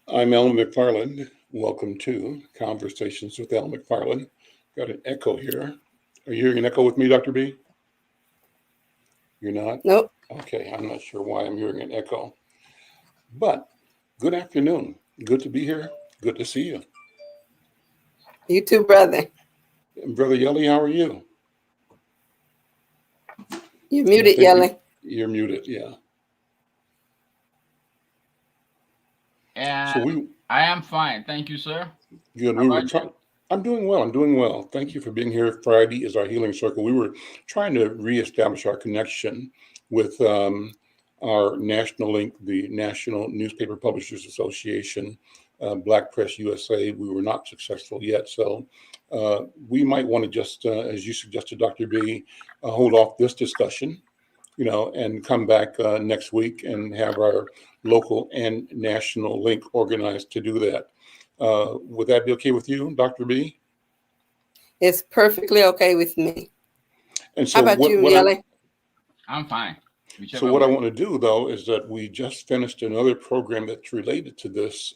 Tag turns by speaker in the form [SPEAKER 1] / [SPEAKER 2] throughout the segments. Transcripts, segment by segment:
[SPEAKER 1] I'm Al McFarlane. Welcome to Conversations with Al McFarlane. Got an echo here. Are you hearing an echo with me, Dr. B? You're not?
[SPEAKER 2] Nope.
[SPEAKER 1] Okay, I'm not sure why I'm hearing an echo. But good afternoon. Good to be here. Good to see you.
[SPEAKER 2] You too, brother.
[SPEAKER 1] Brother Yelly, how are you?
[SPEAKER 2] You
[SPEAKER 1] I
[SPEAKER 2] muted,
[SPEAKER 1] think
[SPEAKER 2] Yelling.
[SPEAKER 1] you're muted, yeah. So
[SPEAKER 3] And
[SPEAKER 1] we
[SPEAKER 3] I am fine. Thank you, sir.
[SPEAKER 1] good.
[SPEAKER 3] How
[SPEAKER 1] We were
[SPEAKER 3] about
[SPEAKER 1] trying. I'm doing well. I'm doing well. Thank you for being here. Friday is our healing circle. We were trying to reestablish our connection with our national link, the National Newspaper Publishers Association, Black Press USA. We were not successful yet, so we might want to just, as you suggested, Dr. B, hold off this discussion, and come back next week and have our local and national link organized to do that. Would that be okay with you, Dr. B?
[SPEAKER 2] It's perfectly okay with me.
[SPEAKER 1] And
[SPEAKER 2] How
[SPEAKER 1] so
[SPEAKER 2] about
[SPEAKER 1] what
[SPEAKER 2] you,
[SPEAKER 1] what I
[SPEAKER 2] Yelling?
[SPEAKER 3] I'm fine.
[SPEAKER 1] so
[SPEAKER 3] Whichever
[SPEAKER 1] what I
[SPEAKER 3] way.
[SPEAKER 1] want to do though is that we just finished another program that's related to this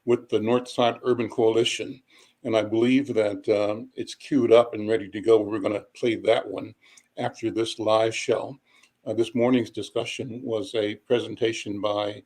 [SPEAKER 1] with the Northside Urban Coalition, and I believe that it's queued up and ready to go. We're going to play that one after this live show. This morning's discussion was a presentation by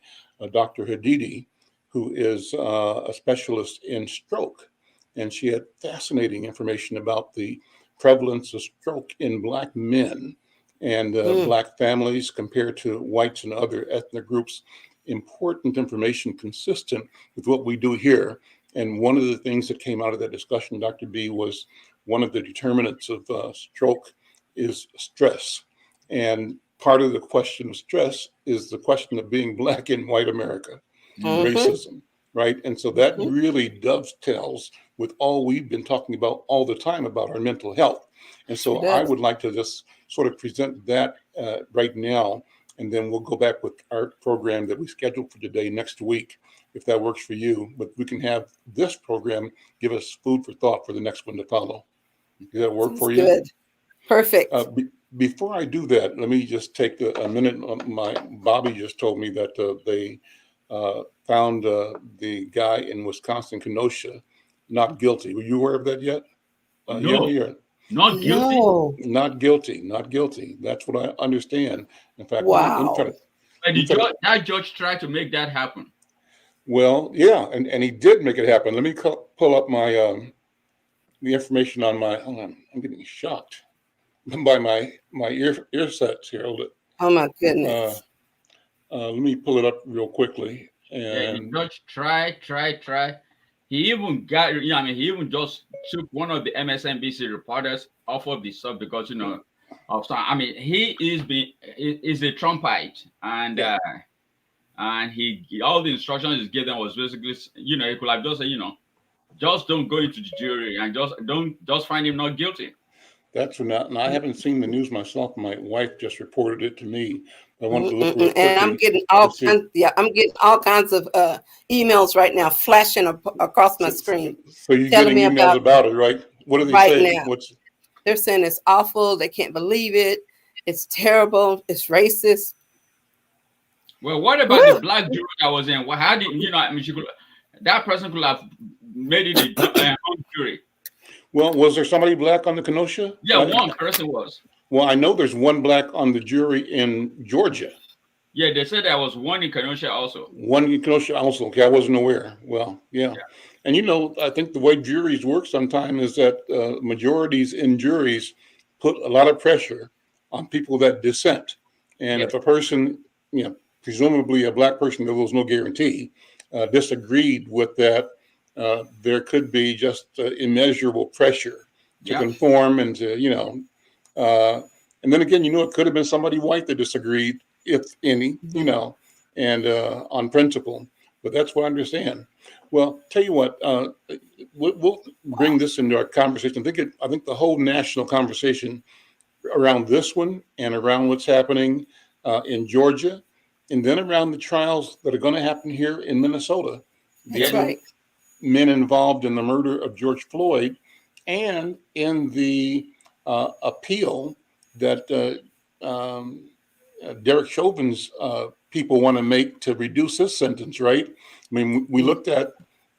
[SPEAKER 1] Dr. Hadidi, who is a specialist in stroke, and she had fascinating information about the prevalence of stroke in Black men and
[SPEAKER 2] Mm,
[SPEAKER 1] Black families compared to whites and other ethnic groups. Important information consistent with what we do here. And one of the things that came out of that discussion, Dr. B, was one of the determinants of stroke is stress. And part of the question of stress is the question of being Black in white America,
[SPEAKER 3] Mm-hmm.
[SPEAKER 2] mm-hmm,
[SPEAKER 1] racism, right? And so that
[SPEAKER 2] mm-hmm.
[SPEAKER 1] really dovetails with all we've been talking about all the time about our mental health. And
[SPEAKER 2] It
[SPEAKER 1] so I
[SPEAKER 2] does.
[SPEAKER 1] would like to just sort of present that right now, and then we'll go back with our program that we scheduled for today next week, if that works for you. But we can have this program give us food for thought for the next one to follow. Does that work
[SPEAKER 2] Sounds
[SPEAKER 1] for you?
[SPEAKER 2] good.
[SPEAKER 1] Uh,
[SPEAKER 2] Perfect.
[SPEAKER 1] be, Before I do that, let me just take a minute. My Bobby just told me that they found the guy in Wisconsin, Kenosha, not guilty. Were you aware of that yet?
[SPEAKER 3] No,
[SPEAKER 1] Yelly, or
[SPEAKER 3] not guilty.
[SPEAKER 2] No.
[SPEAKER 1] not guilty? Not guilty. That's what I understand. In fact,
[SPEAKER 2] Wow.
[SPEAKER 3] But
[SPEAKER 1] let me try to.
[SPEAKER 3] that judge tried to make that happen.
[SPEAKER 1] Well, yeah, and he did make it happen. Let me pull up my the information on my. Hold on, I'm getting shocked by my ear sets here. Hold it.
[SPEAKER 2] Oh my
[SPEAKER 1] Uh,
[SPEAKER 2] goodness.
[SPEAKER 1] let me pull it up real quickly.
[SPEAKER 3] Yeah, the
[SPEAKER 1] And
[SPEAKER 3] judge tried. He even got, he even just took one of the MSNBC reporters off of the sub because, of some. I mean, is a Trumpite,
[SPEAKER 1] yeah,
[SPEAKER 3] and he all the instructions he gave them was basically, he could have just said, just don't go into the jury and just find him not guilty.
[SPEAKER 1] that's not. And I haven't seen the news myself. My wife just reported it to me. I wanted to look real
[SPEAKER 2] Mm-mm. And I'm
[SPEAKER 1] quickly
[SPEAKER 2] getting
[SPEAKER 1] and
[SPEAKER 2] all
[SPEAKER 1] see.
[SPEAKER 2] kinds. Yeah, I'm getting all kinds of emails right now, flashing across my
[SPEAKER 1] So,
[SPEAKER 2] screen,
[SPEAKER 1] so you're
[SPEAKER 2] telling
[SPEAKER 1] getting
[SPEAKER 2] me
[SPEAKER 1] emails
[SPEAKER 2] about
[SPEAKER 1] about it, right? What do they
[SPEAKER 2] right
[SPEAKER 1] say?
[SPEAKER 2] now.
[SPEAKER 1] What's
[SPEAKER 2] They're saying it's awful. They can't believe it. It's terrible. It's racist.
[SPEAKER 3] Well, what about the
[SPEAKER 2] Woo!
[SPEAKER 3] black jury that was in? Well, how did that person could have made it a hung jury?
[SPEAKER 1] well? Was there somebody Black on the Kenosha?
[SPEAKER 3] Yeah, one person was.
[SPEAKER 1] Well, I know there's one Black on the jury in Georgia.
[SPEAKER 3] Yeah, they said there was one in Kenosha also.
[SPEAKER 1] One in Kenosha also. Okay, I wasn't aware. Well, yeah.
[SPEAKER 3] Yeah.
[SPEAKER 1] And I think the way juries work sometimes is that majorities in juries put a lot of pressure on people that dissent. And if
[SPEAKER 3] Yep.
[SPEAKER 1] a person, presumably a Black person, there was no guarantee, disagreed with that, there could be just immeasurable pressure to
[SPEAKER 3] Yep.
[SPEAKER 1] conform and to, uh, and then again, it could have been somebody white that disagreed, if any,
[SPEAKER 2] Mhm.
[SPEAKER 1] and on principle. But that's what I understand. Well, tell you what, we'll bring this into our conversation. I think the whole national conversation around this one and around what's happening in Georgia, and then around the trials that are going to happen here in Minnesota, the
[SPEAKER 2] That's
[SPEAKER 3] Yes.
[SPEAKER 1] other
[SPEAKER 2] right.
[SPEAKER 1] men involved in the murder of George Floyd, and in the appeal that Derek Chauvin's people want to make to reduce his sentence, right? I mean, we looked at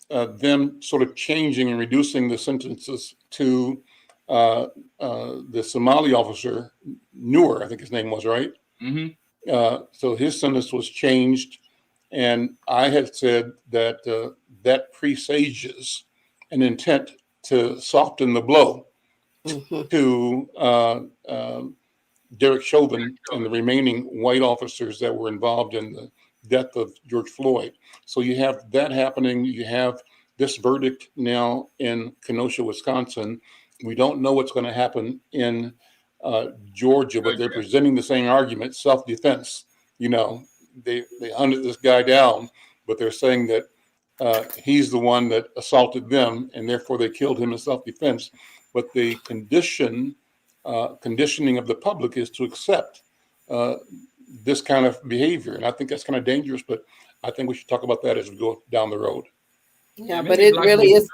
[SPEAKER 1] them sort of changing and reducing the sentences to the Somali officer, Noor, I think his name was, right? So his sentence was changed. And I had said that that presages an intent to soften the blow to Derek Chauvin and the remaining white officers that were involved in the death of George Floyd. So you have that happening. You have this verdict now in Kenosha, Wisconsin. We don't know what's going to happen in Georgia, but they're presenting the same argument, self-defense. You know, they hunted this guy down, but they're saying that he's the one that assaulted them, and therefore they killed him in self-defense. But the conditioning of the public is to accept this kind of behavior, and I think that's kind of dangerous. But I think we should talk about that as we go down the road.
[SPEAKER 2] Yeah, but it really is.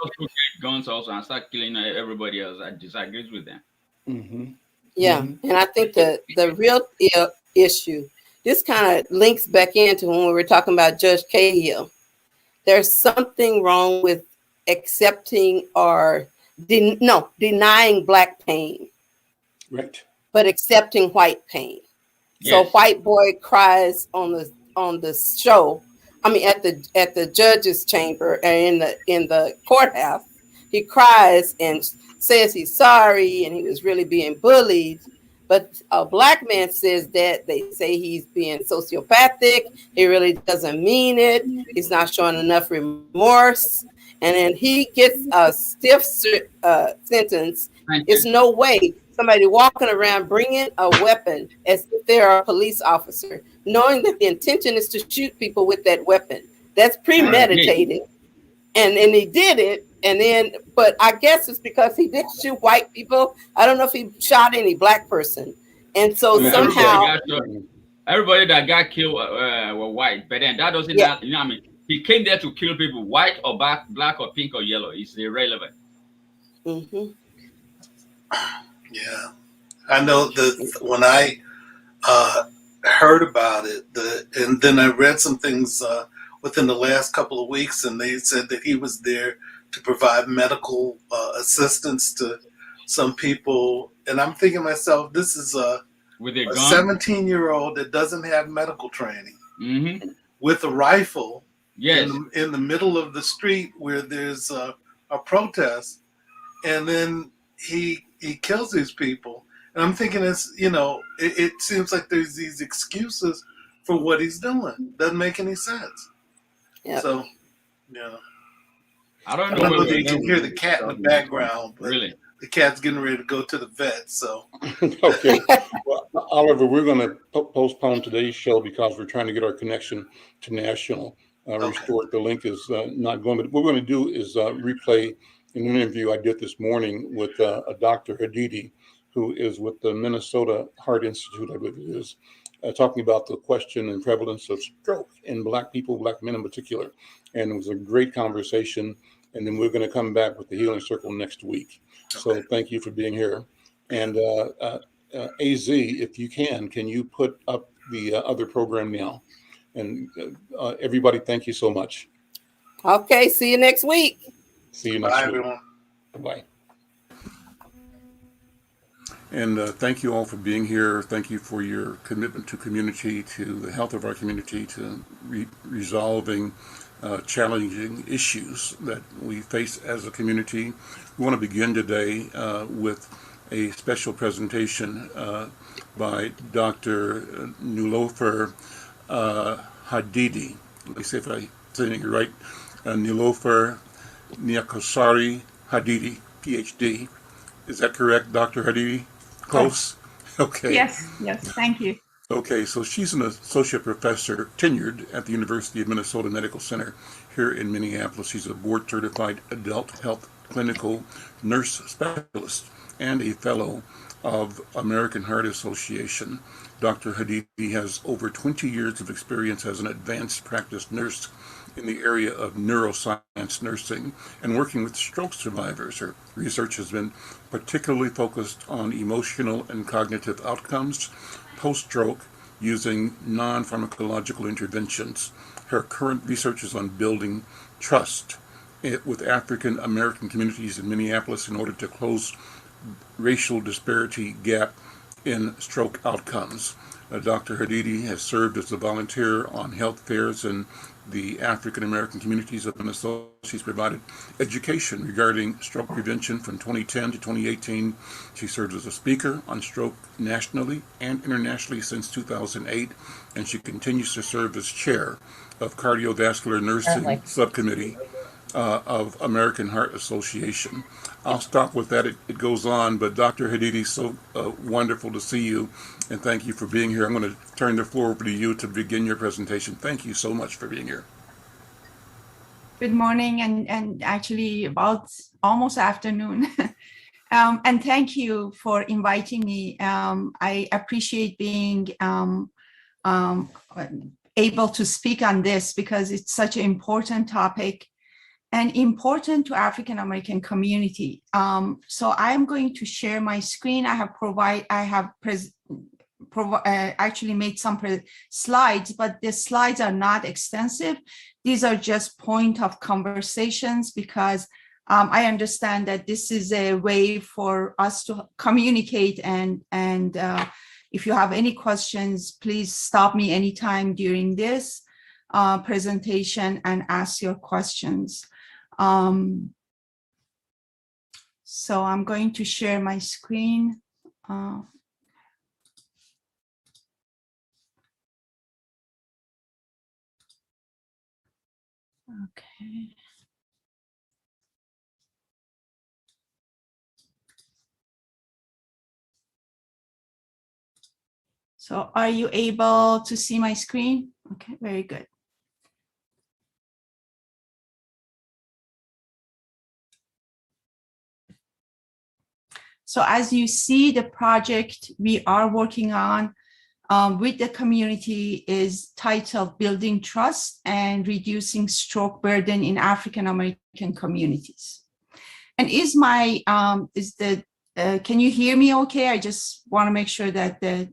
[SPEAKER 3] Guns also and start killing everybody else that disagrees with them.
[SPEAKER 2] Yeah, and I think the real issue, this kind of links back into when we were talking about Judge Cahill. There's something wrong with accepting or denying black pain,
[SPEAKER 1] right?
[SPEAKER 2] But accepting white pain. Yes. So white boy cries on the show. I mean, at the judge's chamber and in the courthouse, he cries and says he's sorry and he was really being bullied. But a black man says that they say he's being sociopathic. He really doesn't mean it. He's not showing enough remorse. And then he gets a stiff sentence. It's no way somebody walking around bringing a weapon as if they're a police officer, knowing that the intention is to shoot people with that weapon. That's premeditated. And he did it. And then, but I guess it's because he did shoot white people. I don't know if he shot any black person. And so somehow
[SPEAKER 3] everybody that got killed were white. But then that doesn't matter. You know what I mean? He came there to kill people, white or black or pink or yellow. It's irrelevant.
[SPEAKER 4] Yeah. I know that when I heard about it, and then I read some things within the last couple of weeks, and they said that he was there to provide medical assistance to some people. And I'm thinking to myself, this is a 17-year-old that doesn't have medical training with a rifle in the middle of the street where there's a protest. And then he kills these people. And I'm thinking, it seems like there's these excuses for what he's doing. Doesn't make any sense.
[SPEAKER 2] Yep.
[SPEAKER 4] So, yeah.
[SPEAKER 3] I don't know
[SPEAKER 4] whether you can hear the cat in the background, but
[SPEAKER 3] really,
[SPEAKER 4] the cat's getting ready to go to the vet. So,
[SPEAKER 1] okay. Well, Oliver, we're going to postpone today's show because we're trying to get our connection to national restored. The link is not going. But what we're going to do is replay an interview I did this morning with a Dr. Hadidi, who is with the Minnesota Heart Institute, I believe it is, talking about the question and prevalence of stroke in Black people, Black men in particular. And it was a great conversation. And then we're going to come back with the Healing Circle next week. Okay. So thank you for being here. And AZ, if you can you put up the other program now? And everybody, thank you so much.
[SPEAKER 2] Okay, see you next week.
[SPEAKER 1] See you next week.
[SPEAKER 4] Everyone.
[SPEAKER 1] Bye. And thank you all for being here. Thank you for your commitment to community, to the health of our community, to resolving challenging issues that we face as a community. We want to begin today with a special presentation by Dr. Nilofer Hadidi. Let me see if I say it right. Nilofer Niakosari Hadidi, PhD. Is that correct, Dr. Hadidi? Close? Okay.
[SPEAKER 5] Yes, thank you.
[SPEAKER 1] Okay, so she's an associate professor tenured at the University of Minnesota Medical Center here in Minneapolis. She's a board-certified adult health clinical nurse specialist and a fellow of American Heart Association. Dr. Hadidi has over 20 years of experience as an advanced practice nurse in the area of neuroscience nursing and working with stroke survivors. Her research has been particularly focused on emotional and cognitive outcomes, post-stroke, using non-pharmacological interventions. Her current research is on building trust with African American communities in Minneapolis in order to close racial disparity gap in stroke outcomes. Dr. Hadidi has served as a volunteer on health fairs in the African American communities of Minnesota. She's provided education regarding stroke prevention from 2010 to 2018. She served as a speaker on stroke nationally and internationally since 2008, and she continues to serve as chair of cardiovascular nursing subcommittee of American Heart Association. I'll stop with that. It goes on, but Dr. Hadidi, so wonderful to see you, and thank you for being here. I'm going to turn the floor over to you to begin your presentation. Thank you so much for being here.
[SPEAKER 5] Good morning, and actually about almost afternoon. And thank you for inviting me. I appreciate being able to speak on this because it's such an important topic and important to African American community. So I'm going to share my screen. I have actually made some slides, but the slides are not extensive. These are just point of conversations because I understand that this is a way for us to communicate, and if you have any questions, please stop me anytime during this presentation and ask your questions. So I'm going to share my screen. Okay. So are you able to see my screen? Okay, very good. So as you see, the project we are working on with the community is titled Building Trust and Reducing Stroke Burden in African American Communities. And can you hear me okay? I just want to make sure that the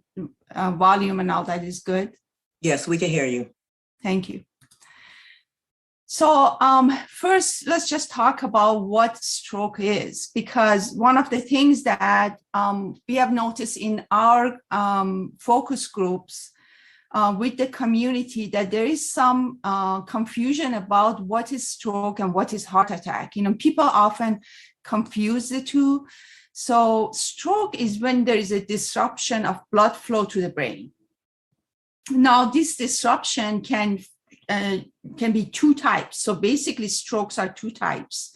[SPEAKER 5] volume and all that is good.
[SPEAKER 6] Yes, we can hear you.
[SPEAKER 5] Thank you. So first, let's just talk about what stroke is, because one of the things that we have noticed in our focus groups with the community that there is some confusion about what is stroke and what is heart attack. You know, people often confuse the two. So stroke is when there is a disruption of blood flow to the brain. Now, this disruption can be two types. So basically strokes are two types.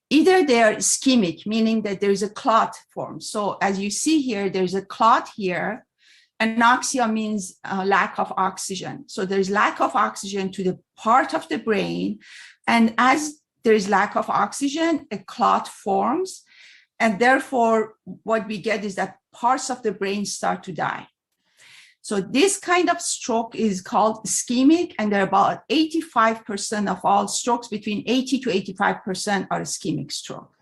[SPEAKER 5] Either they are ischemic, meaning that there is a clot formed. So as you see here, there's a clot here. Anoxia means lack of oxygen. So there's lack of oxygen to the part of the brain. And as there is lack of oxygen, a clot forms. And therefore, what we get is that parts of the brain start to die. So this kind of stroke is called ischemic, and there are about 85% of all strokes, between 80 to 85% are ischemic stroke.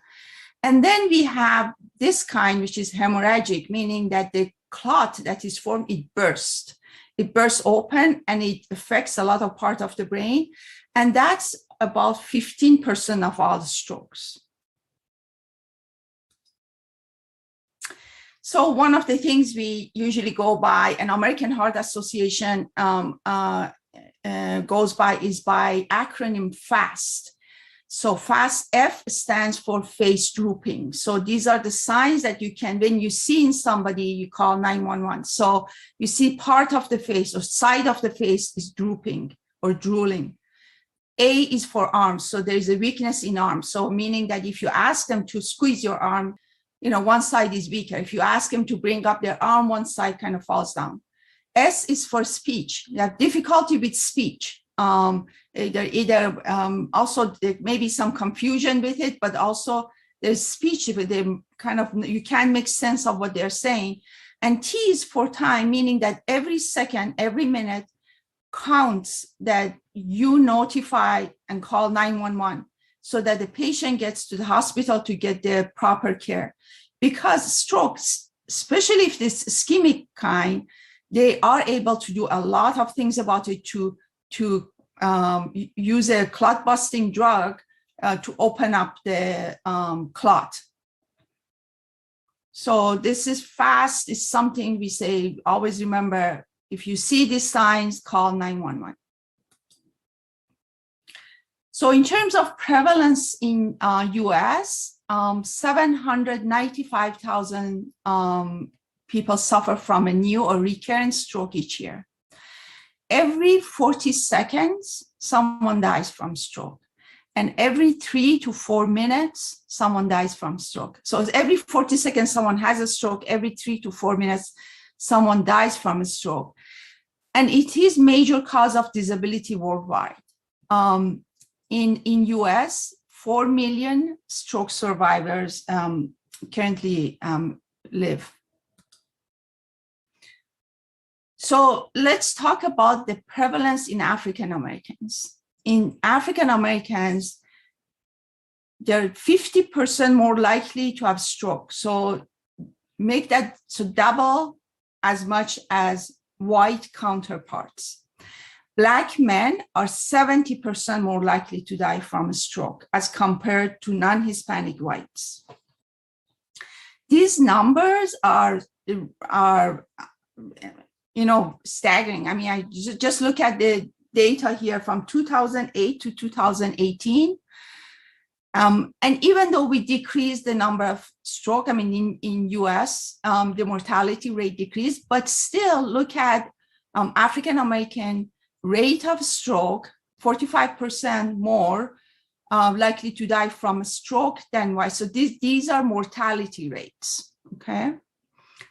[SPEAKER 5] And then we have this kind, which is hemorrhagic, meaning that the clot that is formed, it bursts. It bursts open and it affects a lot of part of the brain. And that's about 15% of all the strokes. So one of the things we usually go by, and American Heart Association goes by, is by acronym FAST. So FAST, F stands for face drooping. So these are the signs that you can, when you see in somebody, you call 911. So you see part of the face or side of the face is drooping or drooling. A is for arms. So there is a weakness in arms. So meaning that if you ask them to squeeze your arm, you know, one side is weaker. If you ask them to bring up their arm, one side kind of falls down. S is for speech. You have difficulty with speech. Also, there may be some confusion with it, but also there's speech with them, kind of, you can't make sense of what they're saying. And T is for time, meaning that every second, every minute counts that you notify and call 911 so that the patient gets to the hospital to get the proper care. Because strokes, especially if this ischemic kind, they are able to do a lot of things about it to use a clot busting drug to open up the clot. So this is fast, is something we say, always remember, if you see these signs, call 911. So in terms of prevalence in US, 795,000 people suffer from a new or recurrent stroke each year. Every 40 seconds, someone dies from stroke. And every 3 to 4 minutes, someone dies from stroke. So every 40 seconds, someone has a stroke. Every 3 to 4 minutes, someone dies from a stroke. And it is major cause of disability worldwide. In US, 4 million stroke survivors currently live. So let's talk about the prevalence in African Americans. In African Americans, they're 50% more likely to have stroke. So make that so double as much as white counterparts. Black men are 70% more likely to die from a stroke as compared to non-Hispanic whites. These numbers are staggering. I mean, I just look at the data here from 2008 to 2018. And even though we decreased the number of stroke, I mean, in US, the mortality rate decreased, but still look at African-American rate of stroke, 45% more likely to die from a stroke than white. So these are mortality rates, okay?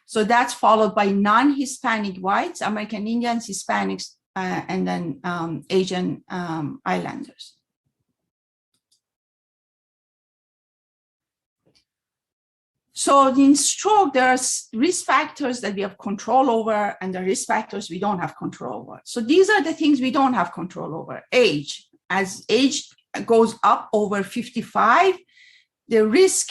[SPEAKER 5] So that's followed by non-Hispanic whites, American Indians, Hispanics, and then Asian Islanders. So in stroke, there are risk factors that we have control over and the risk factors we don't have control over. So these are the things we don't have control over. Age, as age goes up over 55, the risk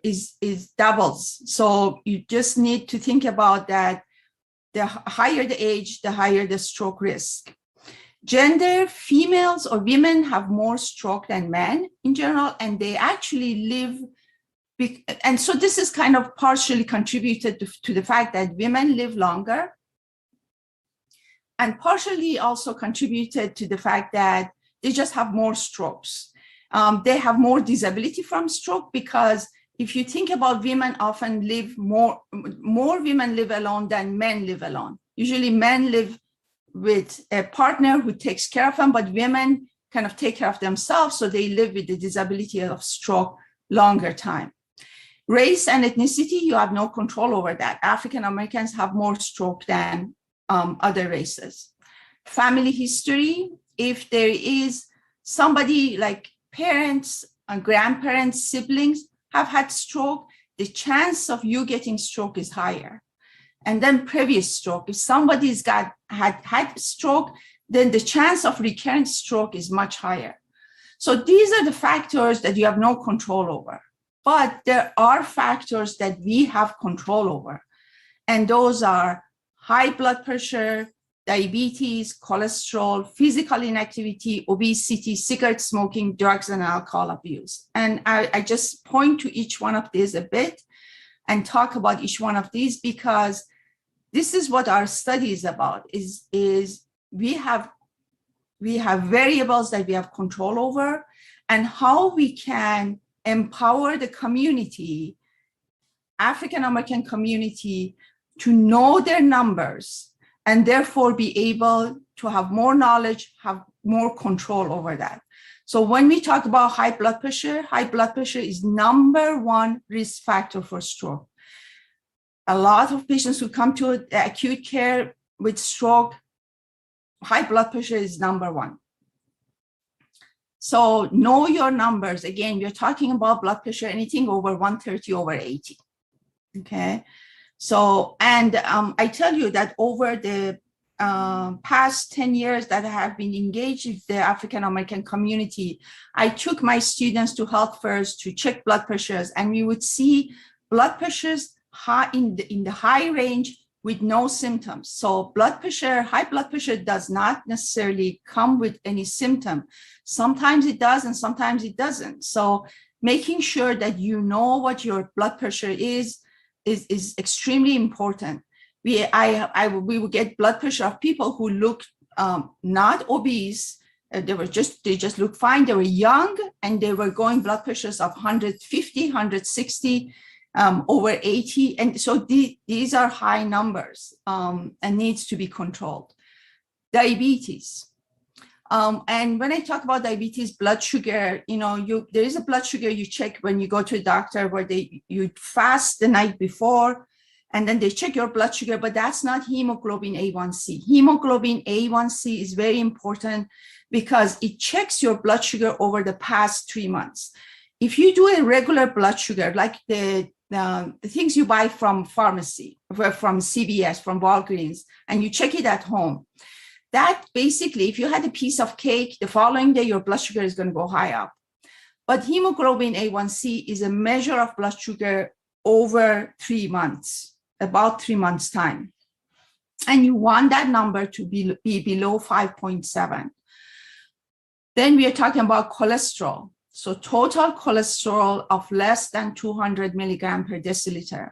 [SPEAKER 5] is doubles. So you just need to think about that. The higher the age, the higher the stroke risk. Gender, females or women have more stroke than men in general, and they actually live. And so this is kind of partially contributed to the fact that women live longer, and partially also contributed to the fact that they just have more strokes. They have more disability from stroke, because if you think about women often live more women live alone than men live alone. Usually men live with a partner who takes care of them, but women kind of take care of themselves, so they live with the disability of stroke longer time. Race and ethnicity, you have no control over that. African Americans have more stroke than other races. Family history, if there is somebody like parents, grandparents, siblings have had stroke, the chance of you getting stroke is higher. And then previous stroke, if somebody's had stroke, then the chance of recurrent stroke is much higher. So these are the factors that you have no control over. But there are factors that we have control over. And those are high blood pressure, diabetes, cholesterol, physical inactivity, obesity, cigarette smoking, drugs and alcohol abuse. And I just point to each one of these a bit and talk about each one of these, because this is what our study is about, is we have variables that we have control over, and how we can empower the community, African-American community, to know their numbers and therefore be able to have more knowledge, have more control over that. So when we talk about high blood pressure is #1 risk factor for stroke. A lot of patients who come to acute care with stroke, high blood pressure is #1. So know your numbers. Again, we're talking about blood pressure, anything over 130/80. Okay. So, and I tell you that over the past 10 years that I have been engaged with the African-American community, I took my students to health fairs to check blood pressures, and we would see blood pressures high in the high range with no symptoms. So blood pressure, high blood pressure does not necessarily come with any symptom. Sometimes it does and sometimes it doesn't. So making sure that you know what your blood pressure is extremely important. We will get blood pressure of people who look not obese. They just look fine. They were young and they were going blood pressures of 150, 160, over 80. And so these are high numbers and needs to be controlled. Diabetes. And when I talk about diabetes, blood sugar, there is a blood sugar you check when you go to a doctor where you fast the night before and then they check your blood sugar, but that's not hemoglobin A1C. Hemoglobin A1C is very important because it checks your blood sugar over the past 3 months. If you do a regular blood sugar, like the things you buy from pharmacy, from CVS, from Walgreens, and you check it at home, that basically, if you had a piece of cake, the following day, your blood sugar is going to go high up. But hemoglobin A1C is a measure of blood sugar over 3 months, about 3 months' time. And you want that number to be below 5.7. Then we are talking about cholesterol. So total cholesterol of less than 200 milligram per deciliter.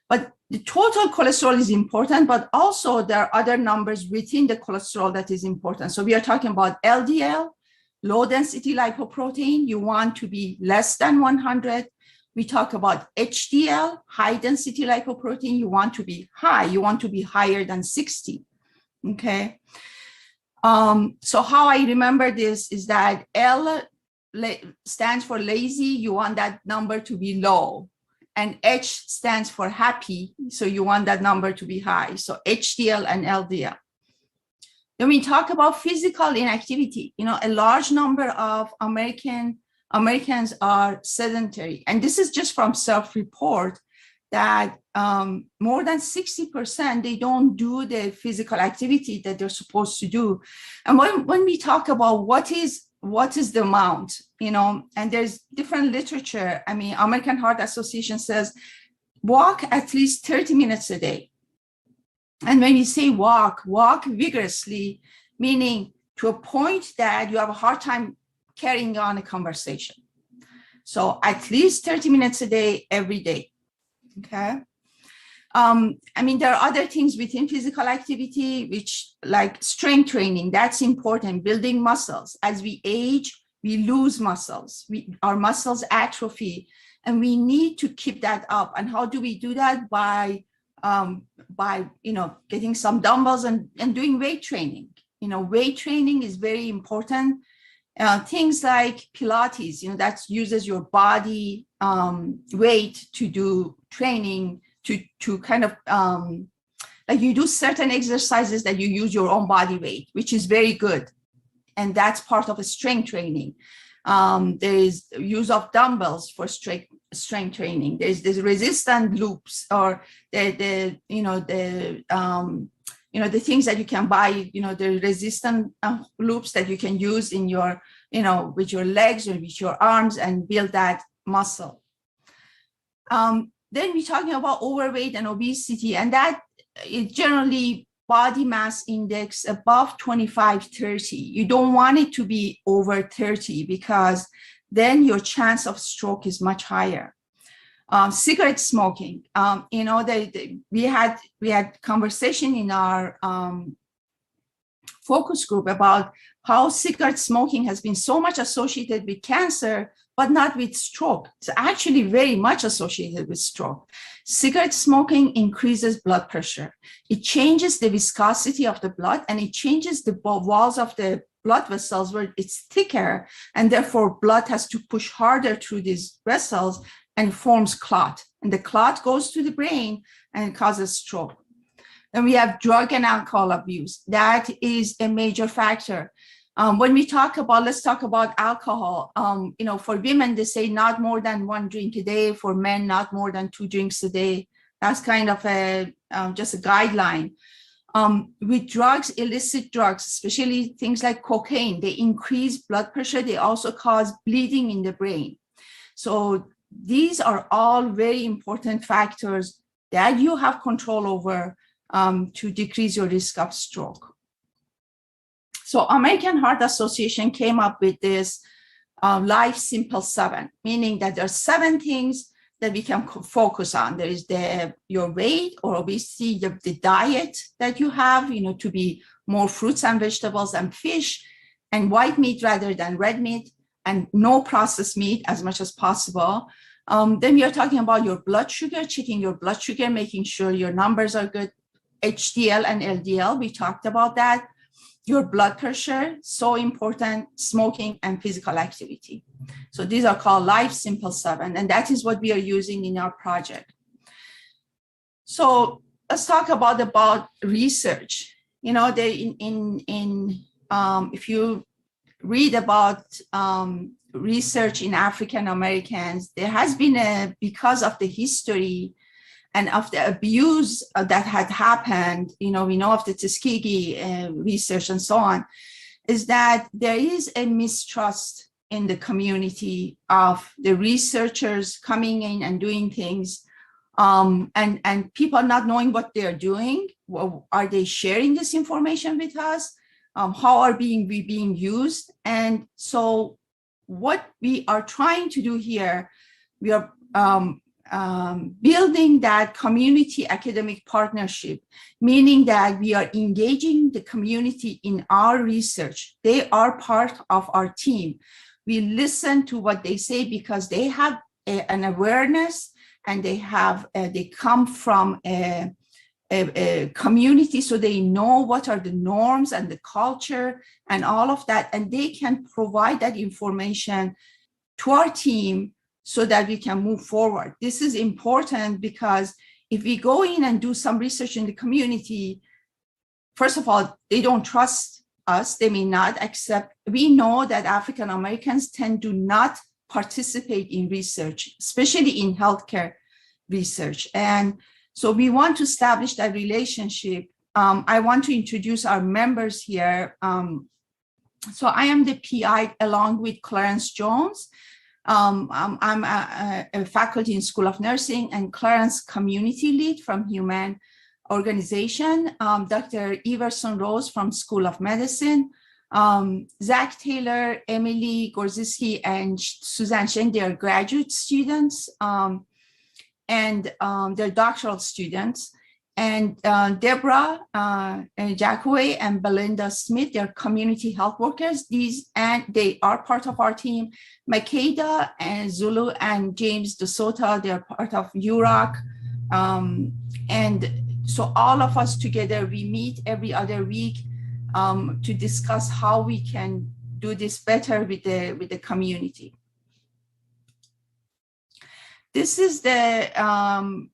[SPEAKER 5] But the total cholesterol is important, but also there are other numbers within the cholesterol that is important. So we are talking about LDL, low density lipoprotein. You want to be less than 100. We talk about HDL, high density lipoprotein. You want to be high. You want to be higher than 60. Okay. So how I remember this is that L stands for lazy. You want that number to be low. And H stands for happy, so you want that number to be high. So HDL and LDL. Then we talk about physical inactivity. A large number of Americans are sedentary. And this is just from self-report that more than 60%, they don't do the physical activity that they're supposed to do. And when we talk about what is the amount, and there's different literature. I mean, American Heart Association says, walk at least 30 minutes a day. And when you say walk vigorously, meaning to a point that you have a hard time carrying on a conversation. So at least 30 minutes a day, every day, okay? I mean, there are other things within physical activity, which like strength training, that's important, building muscles. As we age, we lose muscles, our muscles atrophy, and we need to keep that up. And how do we do that? By getting some dumbbells and doing weight training. Weight training is very important. Things like Pilates, that uses your body weight to do training, to kind of like you do certain exercises that you use your own body weight, which is very good. And that's part of a strength training. There is use of dumbbells for strength training. There's resistant loops, or the things that you can buy, the resistant loops that you can use in your, with your legs or with your arms and build that muscle. Then we're talking about overweight and obesity, and that is generally body mass index above 25, 30. You don't want it to be over 30 because then your chance of stroke is much higher. Cigarette smoking, we had conversation in our focus group about how cigarette smoking has been so much associated with cancer, but not with stroke. It's actually very much associated with stroke. Cigarette smoking increases blood pressure. It changes the viscosity of the blood, and it changes the walls of the blood vessels where it's thicker, and therefore blood has to push harder through these vessels and forms clot. And the clot goes to the brain and causes stroke. Then we have drug and alcohol abuse. That is a major factor. When we talk about, let's talk about alcohol. For women, they say not more than 1 drink a day. For men, not more than 2 drinks a day. That's kind of just a guideline. With drugs, illicit drugs, especially things like cocaine, they increase blood pressure. They also cause bleeding in the brain. So these are all very important factors that you have control over to decrease your risk of stroke. So American Heart Association came up with this Life Simple 7, meaning that there are 7 things that we can focus on. There is your weight or obesity, the diet that you have, to be more fruits and vegetables and fish and white meat rather than red meat, and no processed meat as much as possible. Then we are talking about your blood sugar, checking your blood sugar, making sure your numbers are good. HDL and LDL, we talked about that. Your blood pressure, so important, smoking and physical activity. So these are called Life Simple 7, and that is what we are using in our project. So let's talk about research. If you read about research in African Americans, there has been because of the history and of the abuse that had happened, we know of the Tuskegee research and so on, is that there is a mistrust in the community of the researchers coming in and doing things, and people not knowing what they're doing. Well, are they sharing this information with us? How are we being used? And so what we are trying to do here, we are building that community academic partnership, meaning that we are engaging the community in our research. They are part of our team. We listen to what they say because they have an awareness, and they come from a community, so they know what are the norms and the culture and all of that, and they can provide that information to our team so that we can move forward. This is important because if we go in and do some research in the community, first of all, they don't trust us. They may not accept. We know that African Americans tend to not participate in research, especially in healthcare research. And so we want to establish that relationship. I want to introduce our members here. So I am the PI along with Clarence Jones. I'm a faculty in School of Nursing, and Clarence community lead from Human Organization. Dr. Everson Rose from School of Medicine. Zach Taylor, Emily Gorzinski, and Suzanne Sheng, they are graduate students, and they're doctoral students. And Deborah Jackaway and Belinda Smith, they're community health workers. They are part of our team. Makeda and Zulu and James DeSota, they're part of UROC. And so all of us together, we meet every other week to discuss how we can do this better with the community. This is the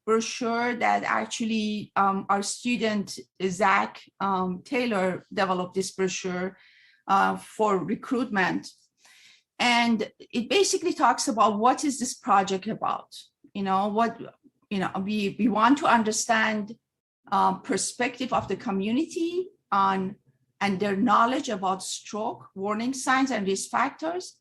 [SPEAKER 5] brochure that actually our student, Zach Taylor, developed this brochure for recruitment. And it basically talks about what is this project about? We want to understand perspective of the community on and their knowledge about stroke, warning signs and risk factors.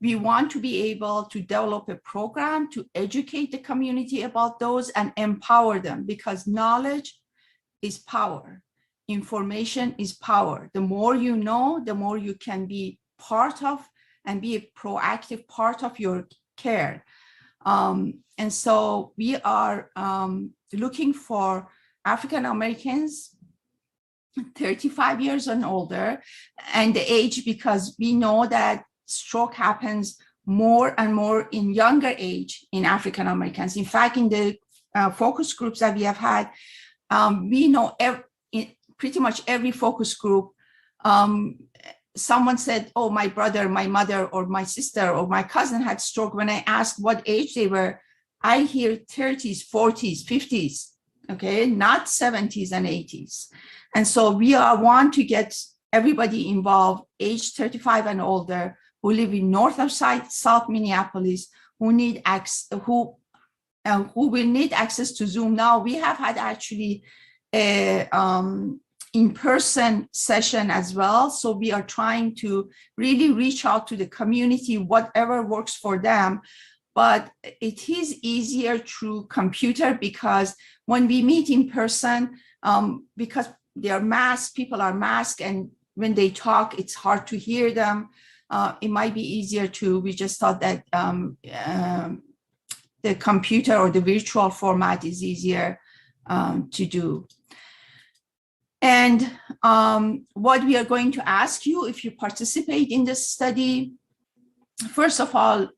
[SPEAKER 5] We want to be able to develop a program to educate the community about those and empower them, because knowledge is power. Information is power. The more you know, the more you can be part of and be a proactive part of your care. And so we are looking for African Americans 35 years and older, and the age, because we know that stroke happens more and more in younger age in African Americans. In fact, in the focus groups that we have had, we know pretty much every focus group, someone said, oh, my brother, my mother, or my sister, or my cousin had stroke. When I asked what age they were, I hear 30s, 40s, 50s, okay, not 70s and 80s. And so we want to get everybody involved, age 35 and older, who live in North or South Minneapolis, who will need access to Zoom. Now, we have had actually a in-person session as well. So we are trying to really reach out to the community, whatever works for them. but it is easier through computer, because when we meet in person, because they are masked, people are masked, and when they talk, it's hard to hear them. It might be easier we just thought that the computer or the virtual format is easier to do. And what we are going to ask you if you participate in this study, first of all,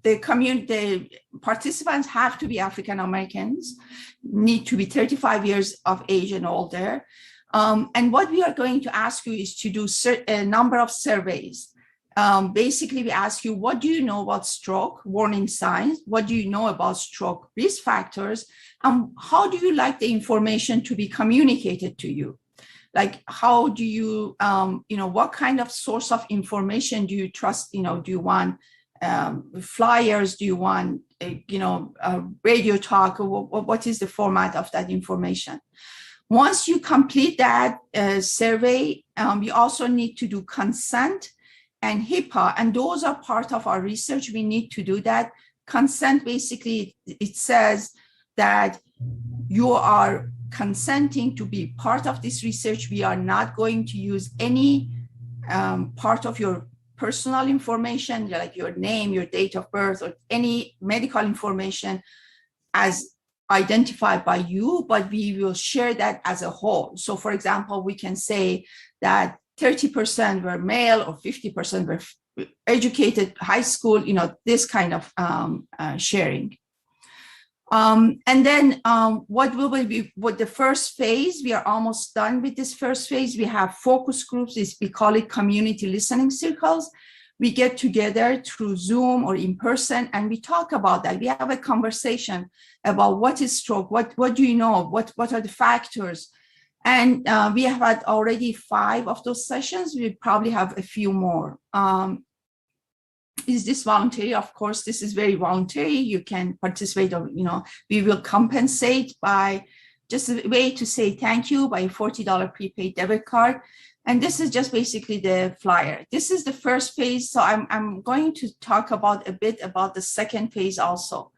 [SPEAKER 5] the participants have to be African Americans, need to be 35 years of age and older. And what we are going to ask you is to do a number of surveys. Basically, we ask you, what do you know about stroke, warning signs? What do you know about stroke risk factors? How do you like the information to be communicated to you? Like, how do you, what kind of source of information do you trust? Do you want flyers? Do you want, radio talk? What is the format of that information? Once you complete that survey, you also need to do consent and HIPAA, and those are part of our research. We need to do that. Consent, basically, it says that you are consenting to be part of this research. We are not going to use any part of your personal information, like your name, your date of birth, or any medical information as identified by you, but we will share that as a whole. So for example, we can say that 30% were male or 50% were educated, high school, this kind of sharing. And then what will be with the first phase, we are almost done with this first phase. We have focus groups, we call it community listening circles. We get together through Zoom or in person, and we talk about that. We have a conversation about what is stroke, what do you know, what are the factors. And we have had already 5 of those sessions. We probably have a few more. Is this voluntary? Of course, this is very voluntary. You can participate, or, we will compensate by just a way to say thank you by a $40 prepaid debit card. And this is just basically the flyer. This is the first phase. So I'm going to talk a bit about the second phase also.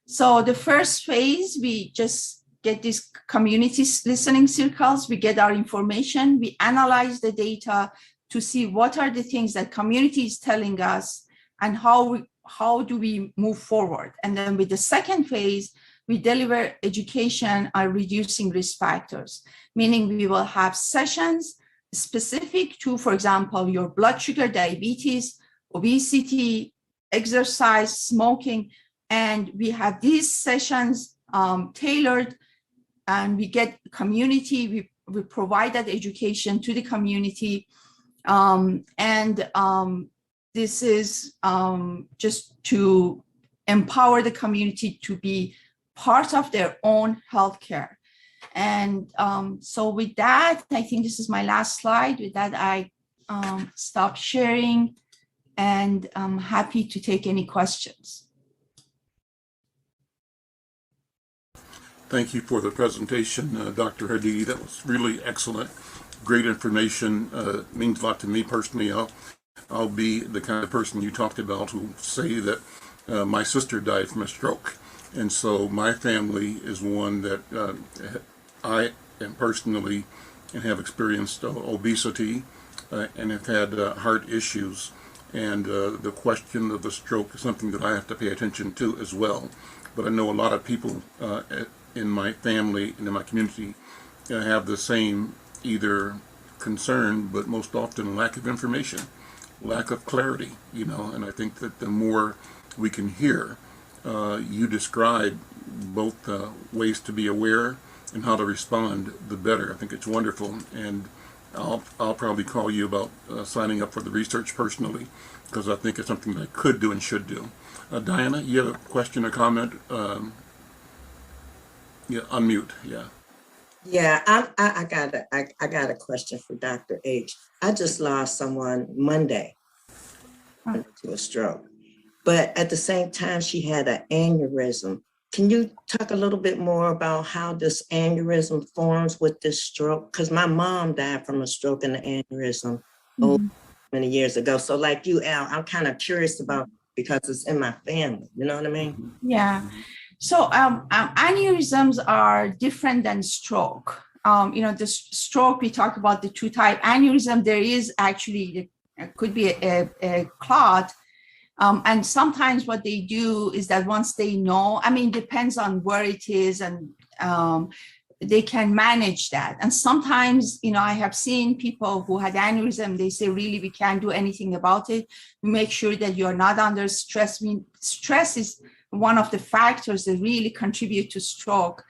[SPEAKER 5] So the first phase, we just get these community listening circles. We get our information. We analyze the data to see what are the things that community is telling us and how do we move forward. And then with the second phase, we deliver education on reducing risk factors, meaning we will have sessions specific to, for example, your blood sugar, diabetes, obesity, exercise, smoking. And we have these sessions tailored, and we get community, we provide that education to the community. This is just to empower the community to be part of their own healthcare. And so with that, I think this is my last slide. With that, I stop sharing, and I'm happy to take any questions.
[SPEAKER 1] Thank you for the presentation, Dr. Hadidi. That was really excellent. Great information. Means a lot to me personally. I'll be the kind of person you talked about who say that my sister died from a stroke. And so my family is one that I am personally and have experienced obesity and have had heart issues. And the question of the stroke is something that I have to pay attention to as well. But I know a lot of people in my family and in my community have the same either concern, but most often lack of information, lack of clarity, and I think that the more we can hear, you describe both ways to be aware and how to respond, the better. I think it's wonderful, and I'll probably call you about signing up for the research personally, because I think it's something that I could do and should do. Diana, you have a question or comment? Yeah, unmute. Yeah.
[SPEAKER 6] Yeah, I got a question for Dr. H. I just lost someone Monday to a stroke, but at the same time she had an aneurysm. Can you talk a little bit more about how this aneurysm forms with this stroke? Because my mom died from a stroke and an aneurysm many years ago. So like you, Al, I'm kind of curious about because it's in my family. You know what I mean?
[SPEAKER 5] Yeah. So aneurysms are different than stroke. The stroke, we talk about the two type aneurysm. There is actually, it could be a clot. And sometimes what they do is that once they know, depends on where it is, and they can manage that. And sometimes, I have seen people who had aneurysm, they say, really, we can't do anything about it. Make sure that you're not under stress. Stress is one of the factors that really contribute to stroke.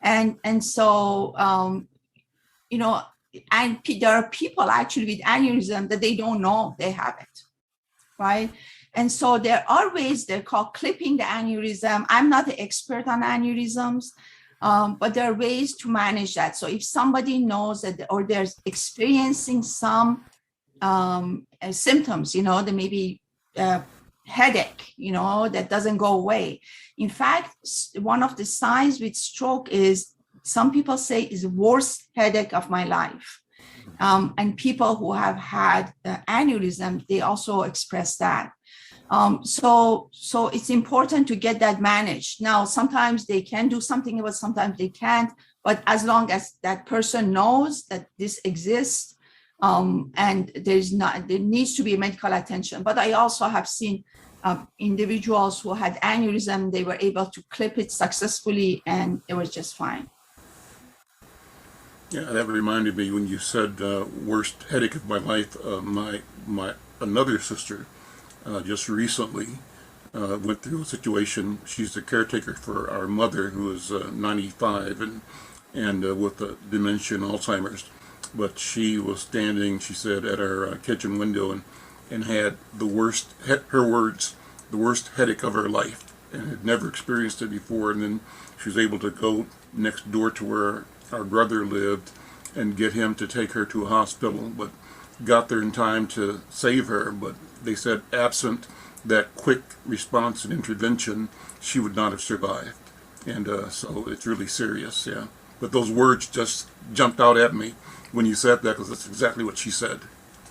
[SPEAKER 5] And so, and there are people actually with aneurysm that they don't know they have it, right? And so there are ways, they're called clipping the aneurysm. I'm not the expert on aneurysms, but there are ways to manage that. So if somebody knows that, or they're experiencing some symptoms, there may be headache, that doesn't go away. In fact, one of the signs with stroke is, some people say, is the worst headache of my life. And people who have had aneurysm, they also express that. So it's important to get that managed. Now, sometimes they can do something, but sometimes they can't. But as long as that person knows that this exists, and there needs to be medical attention. But I also have seen individuals who had aneurysm, they were able to clip it successfully, and it was just fine.
[SPEAKER 1] Yeah, that reminded me when you said worst headache of my life. My another sister just recently went through a situation. She's the caretaker for our mother, who is 95 and with dementia and Alzheimer's. But she was standing, she said, at our kitchen window and had the worst, her words, the worst headache of her life, and had never experienced it before. And then she was able to go next door to where our brother lived and get him to take her to a hospital, but got there in time to save her. But they said, absent that quick response and intervention, she would not have survived. And so it's really serious, yeah. But those words just jumped out at me when you said that, because that's exactly what she said.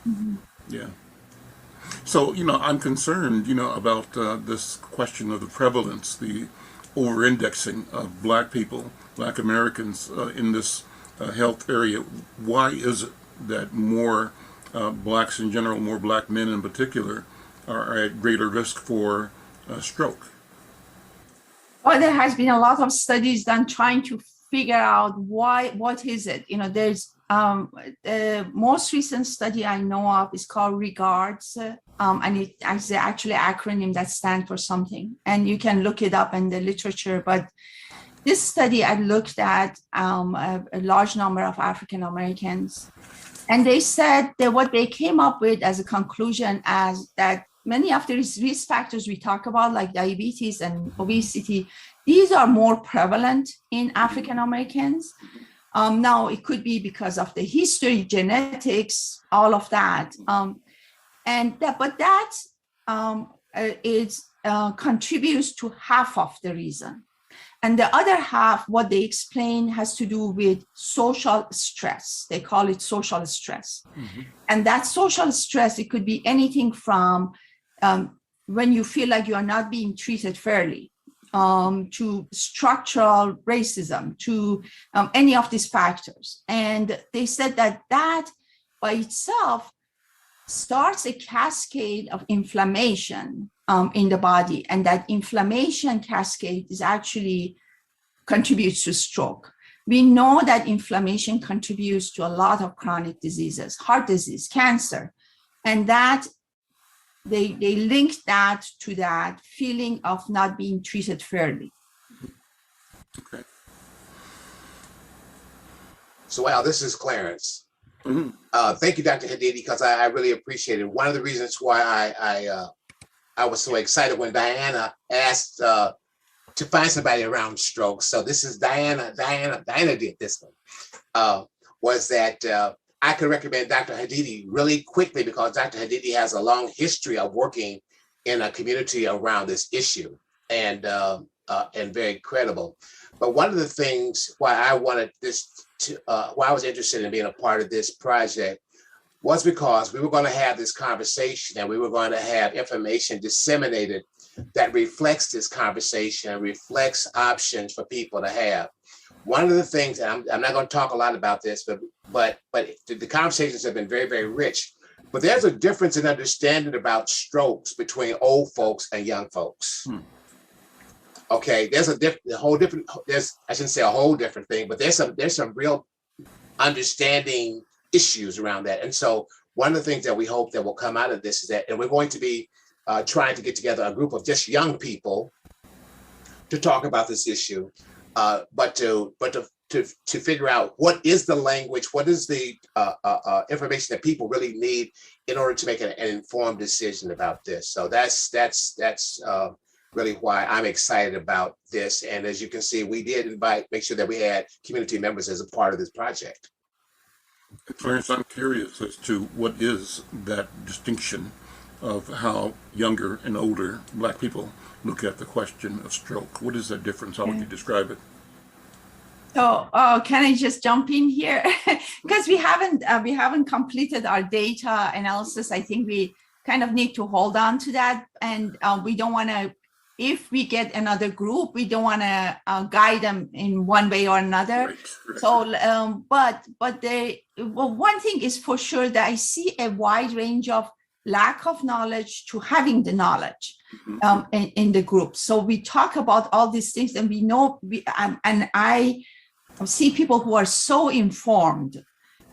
[SPEAKER 5] Mm-hmm.
[SPEAKER 1] Yeah. So, I'm concerned, about this question of the prevalence, the over-indexing of Black people, Black Americans in this health area. Why is it that more Blacks in general, more Black men in particular, are at greater risk for stroke?
[SPEAKER 5] Well, there has been a lot of studies done trying to figure out what is it. There's the most recent study I know of is called REGARDS, and it is actually an acronym that stands for something, and you can look it up in the literature. But this study, I looked at a large number of African Americans, and they said that what they came up with as a conclusion as that many of the risk factors we talk about, like diabetes and obesity, these are more prevalent in African Americans. Now, it could be because of the history, genetics, all of that. But that contributes to half of the reason. And the other half, what they explain, has to do with social stress. They call it social stress. Mm-hmm. And that social stress, it could be anything from when you feel like you are not being treated fairly, to structural racism, to any of these factors. And they said that by itself starts a cascade of inflammation in the body, and that inflammation cascade is actually contributes to stroke. We know that inflammation contributes to a lot of chronic diseases, heart disease, cancer, and that they link that to that feeling of not being treated fairly.
[SPEAKER 1] Okay.
[SPEAKER 7] So, Al, this is Clarence.
[SPEAKER 1] Mm-hmm.
[SPEAKER 7] Thank you, Dr. Hadidi, because I really appreciate it. One of the reasons why I was so excited when Diana asked to find somebody around stroke. So this is Diana did this one, was that I could recommend Dr. Hadidi really quickly, because Dr. Hadidi has a long history of working in a community around this issue, and very credible. But one of the things why I wanted this to, why I was interested in being a part of this project was because we were going to have this conversation and we were going to have information disseminated that reflects this conversation and reflects options for people to have. One of the things, and I'm not going to talk a lot about this, but the conversations have been very, very rich. But there's a difference in understanding about strokes between old folks and young folks. Okay, there's I shouldn't say a whole different thing, but there's some real understanding issues around that. And so one of the things that we hope that will come out of this is that, and we're going to be trying to get together a group of just young people to talk about this issue, but to figure out what is the language, what is the information that people really need in order to make an informed decision about this. So that's really why I'm excited about this. And as you can see, we did make sure that we had community members as a part of this project.
[SPEAKER 1] Clarence, I'm curious as to what is that distinction of how younger and older Black people look at the question of stroke. What is that difference? How would you describe it?
[SPEAKER 5] So, can I just jump in here? Because we haven't completed our data analysis. I think we kind of need to hold on to that, and we don't want to. If we get another group, we don't want to guide them in one way or another. Right. So, but one thing is for sure that I see a wide range of lack of knowledge to having the knowledge in the group. So we talk about all these things, and we know, and I see people who are so informed,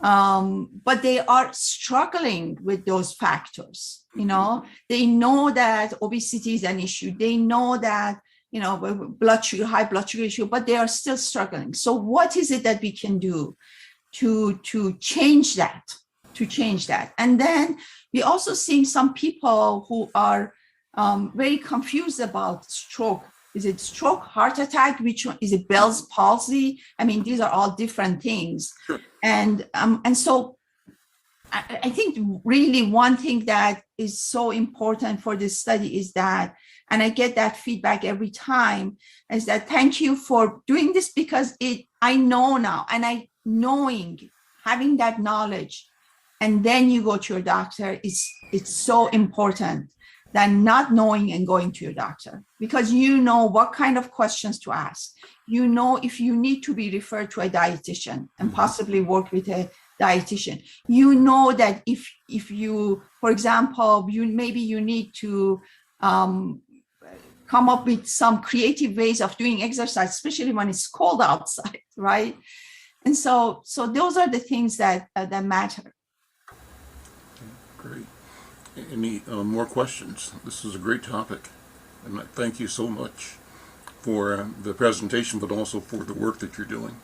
[SPEAKER 5] but they are struggling with those factors. You know, they know that obesity is an issue. They know that, you know, high blood sugar issue, but they are still struggling. So what is it that we can do to change that? And then we also seeing some people who are very confused about stroke. Is it stroke, heart attack? Which one is it? Bell's palsy? I mean, these are all different things. Sure. And so I think really one thing that is so important for this study is that, and I get that feedback every time, is that thank you for doing this, because I know now, and having that knowledge, and then you go to your doctor, it's so important than not knowing and going to your doctor, because you know what kind of questions to ask. You know if you need to be referred to a dietitian and possibly work with a dietitian. You know that if you, for example, you need to come up with some creative ways of doing exercise, especially when it's cold outside, right? And so those are the things that matter.
[SPEAKER 1] Great. Any more questions? This is a great topic, and thank you so much for the presentation, but also for the work that you're doing.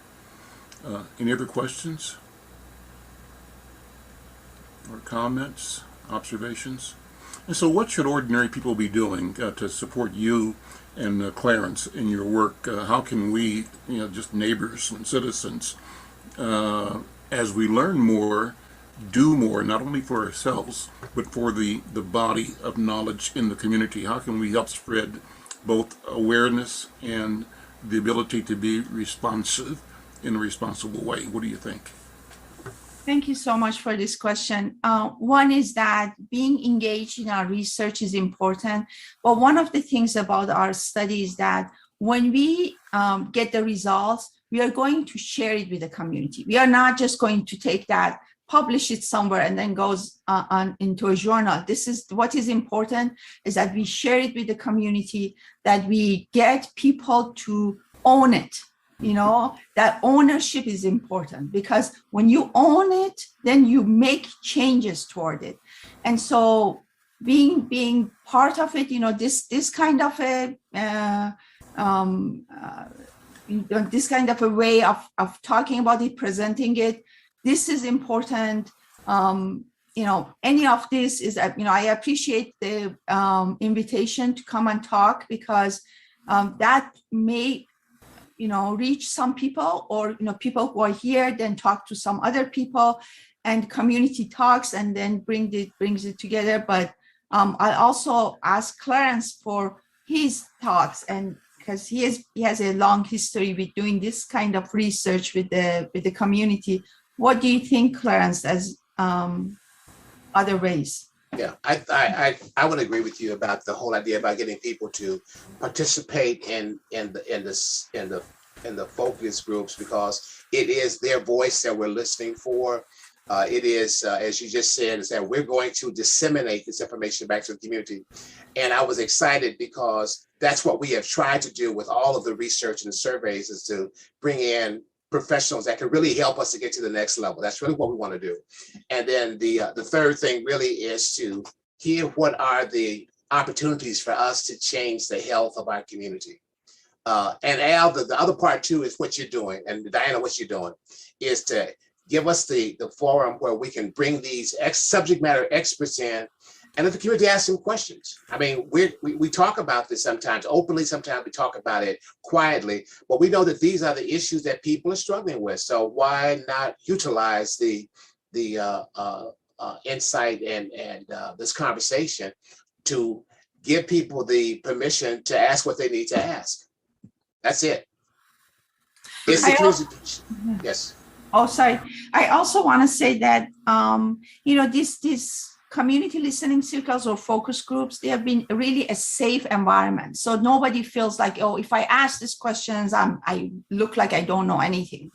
[SPEAKER 1] Any other questions or comments, observations? And so what should ordinary people be doing to support you and Clarence in your work? How can we, just neighbors and citizens, as we learn more, do more, not only for ourselves, but for the body of knowledge in the community? How can we help spread both awareness and the ability to be responsive in a responsible way? What do you think?
[SPEAKER 5] Thank you so much for this question. One is that being engaged in our research is important. But one of the things about our study is that when we get the results, we are going to share it with the community. We are not just going to take that, publish it somewhere, and then goes on into a journal. This is what is important, is that we share it with the community, that we get people to own it. That ownership is important, because when you own it, then you make changes toward it. And so being part of it, this kind of a this kind of a way of talking about it, presenting it, this is important. Any of this is, I appreciate the invitation to come and talk, because that may reach some people, or people who are here then talk to some other people, and community talks, and then brings it together. But I also ask Clarence for his thoughts, and because he has a long history with doing this kind of research with the community. What do you think, Clarence, as other ways.
[SPEAKER 7] Yeah, I would agree with you about the whole idea about getting people to participate in the focus groups, because it is their voice that we're listening for. It is, as you just said, is that we're going to disseminate this information back to the community. And I was excited because that's what we have tried to do with all of the research and the surveys, is to bring in professionals that can really help us to get to the next level. That's really what we want to do. And then the third thing really is to hear what are the opportunities for us to change the health of our community. And Al, the other part too is what you're doing, and Diana, what you're doing is to give us the forum where we can bring these subject matter experts in, and let the community ask them questions. I mean, we talk about this sometimes openly, sometimes we talk about it quietly, but we know that these are the issues that people are struggling with. So why not utilize the insight and this conversation to give people the permission to ask what they need to ask? That's it. It's the community. Yes.
[SPEAKER 5] Oh, sorry. I also want to say that, these community listening circles or focus groups, they have been really a safe environment. So nobody feels like, oh, if I ask these questions, I look like I don't know anything.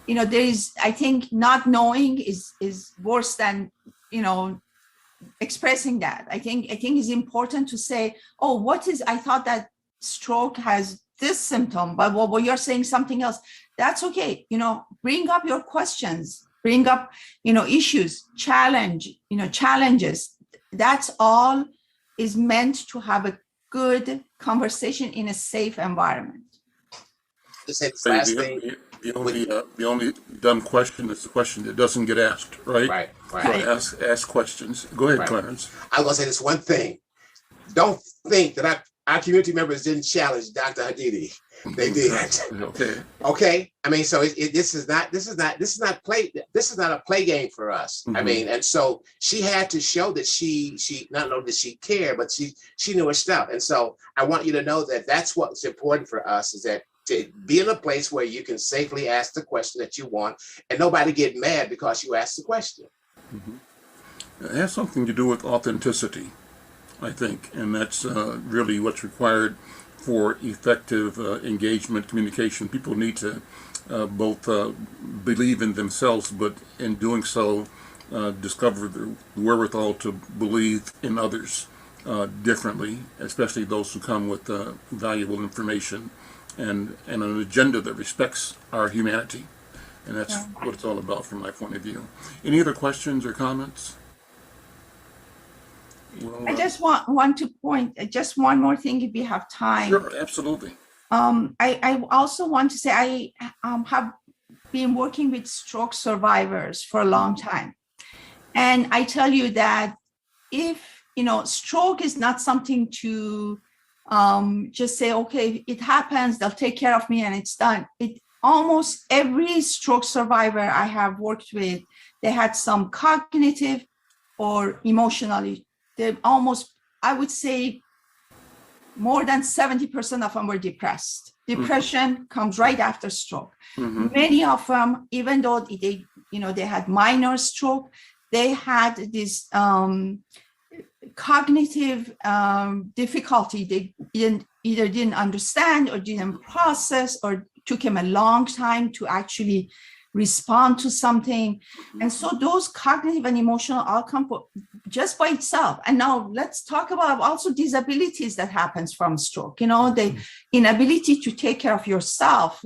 [SPEAKER 5] I think not knowing is worse than, expressing that. I think it's important to say, oh, I thought that stroke has this symptom, but what you're saying something else. That's okay. Bring up your questions, bring up, issues, challenges. That's all is meant to have a good conversation in a safe environment.
[SPEAKER 1] The only dumb question is the question that doesn't get asked, right?
[SPEAKER 7] Right.
[SPEAKER 1] So ask questions. Go ahead, Clarence.
[SPEAKER 7] I was going to say this one thing. Don't think that our community members didn't challenge Dr. Hadidi. They did. Okay. I mean, so this is not a play game for us. Mm-hmm. I mean, and so she had to show that she not only did she care, but she knew her stuff. And so I want you to know that that's what's important for us, is that to be in a place where you can safely ask the question that you want, and nobody get mad because you asked the question.
[SPEAKER 1] Mm-hmm. It has something to do with authenticity, I think, and that's really what's required for effective engagement, communication. People need to both believe in themselves, but in doing so, discover the wherewithal to believe in others differently, especially those who come with valuable information and an agenda that respects our humanity. And that's what it's all about from my point of view. Any other questions or comments? Well,
[SPEAKER 5] I just want to point just one more thing if you have time.
[SPEAKER 1] Sure, absolutely.
[SPEAKER 5] I also want to say I have been working with stroke survivors for a long time. And I tell you that if, stroke is not something to just say, okay, it happens, they'll take care of me and it's done. Almost every stroke survivor I have worked with, they had some cognitive or emotionally. They almost, I would say, more than 70% of them were depressed. Depression comes right after stroke. Mm-hmm. Many of them, even though they had minor stroke, they had this cognitive difficulty. They either didn't understand or didn't process, or took him a long time to actually respond to something. And so those cognitive and emotional outcomes just by itself. And now let's talk about also disabilities that happens from stroke, the inability to take care of yourself,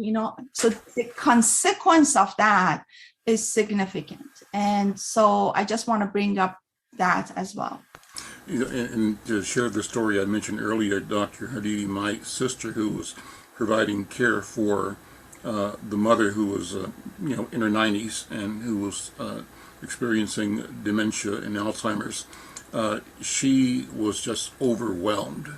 [SPEAKER 5] so the consequence of that is significant. And so I just want to bring up that as well.
[SPEAKER 1] And to share the story I mentioned earlier, Dr. Hadidi, my sister, who was providing care for the mother who was, in her 90s and who was experiencing dementia and Alzheimer's, she was just overwhelmed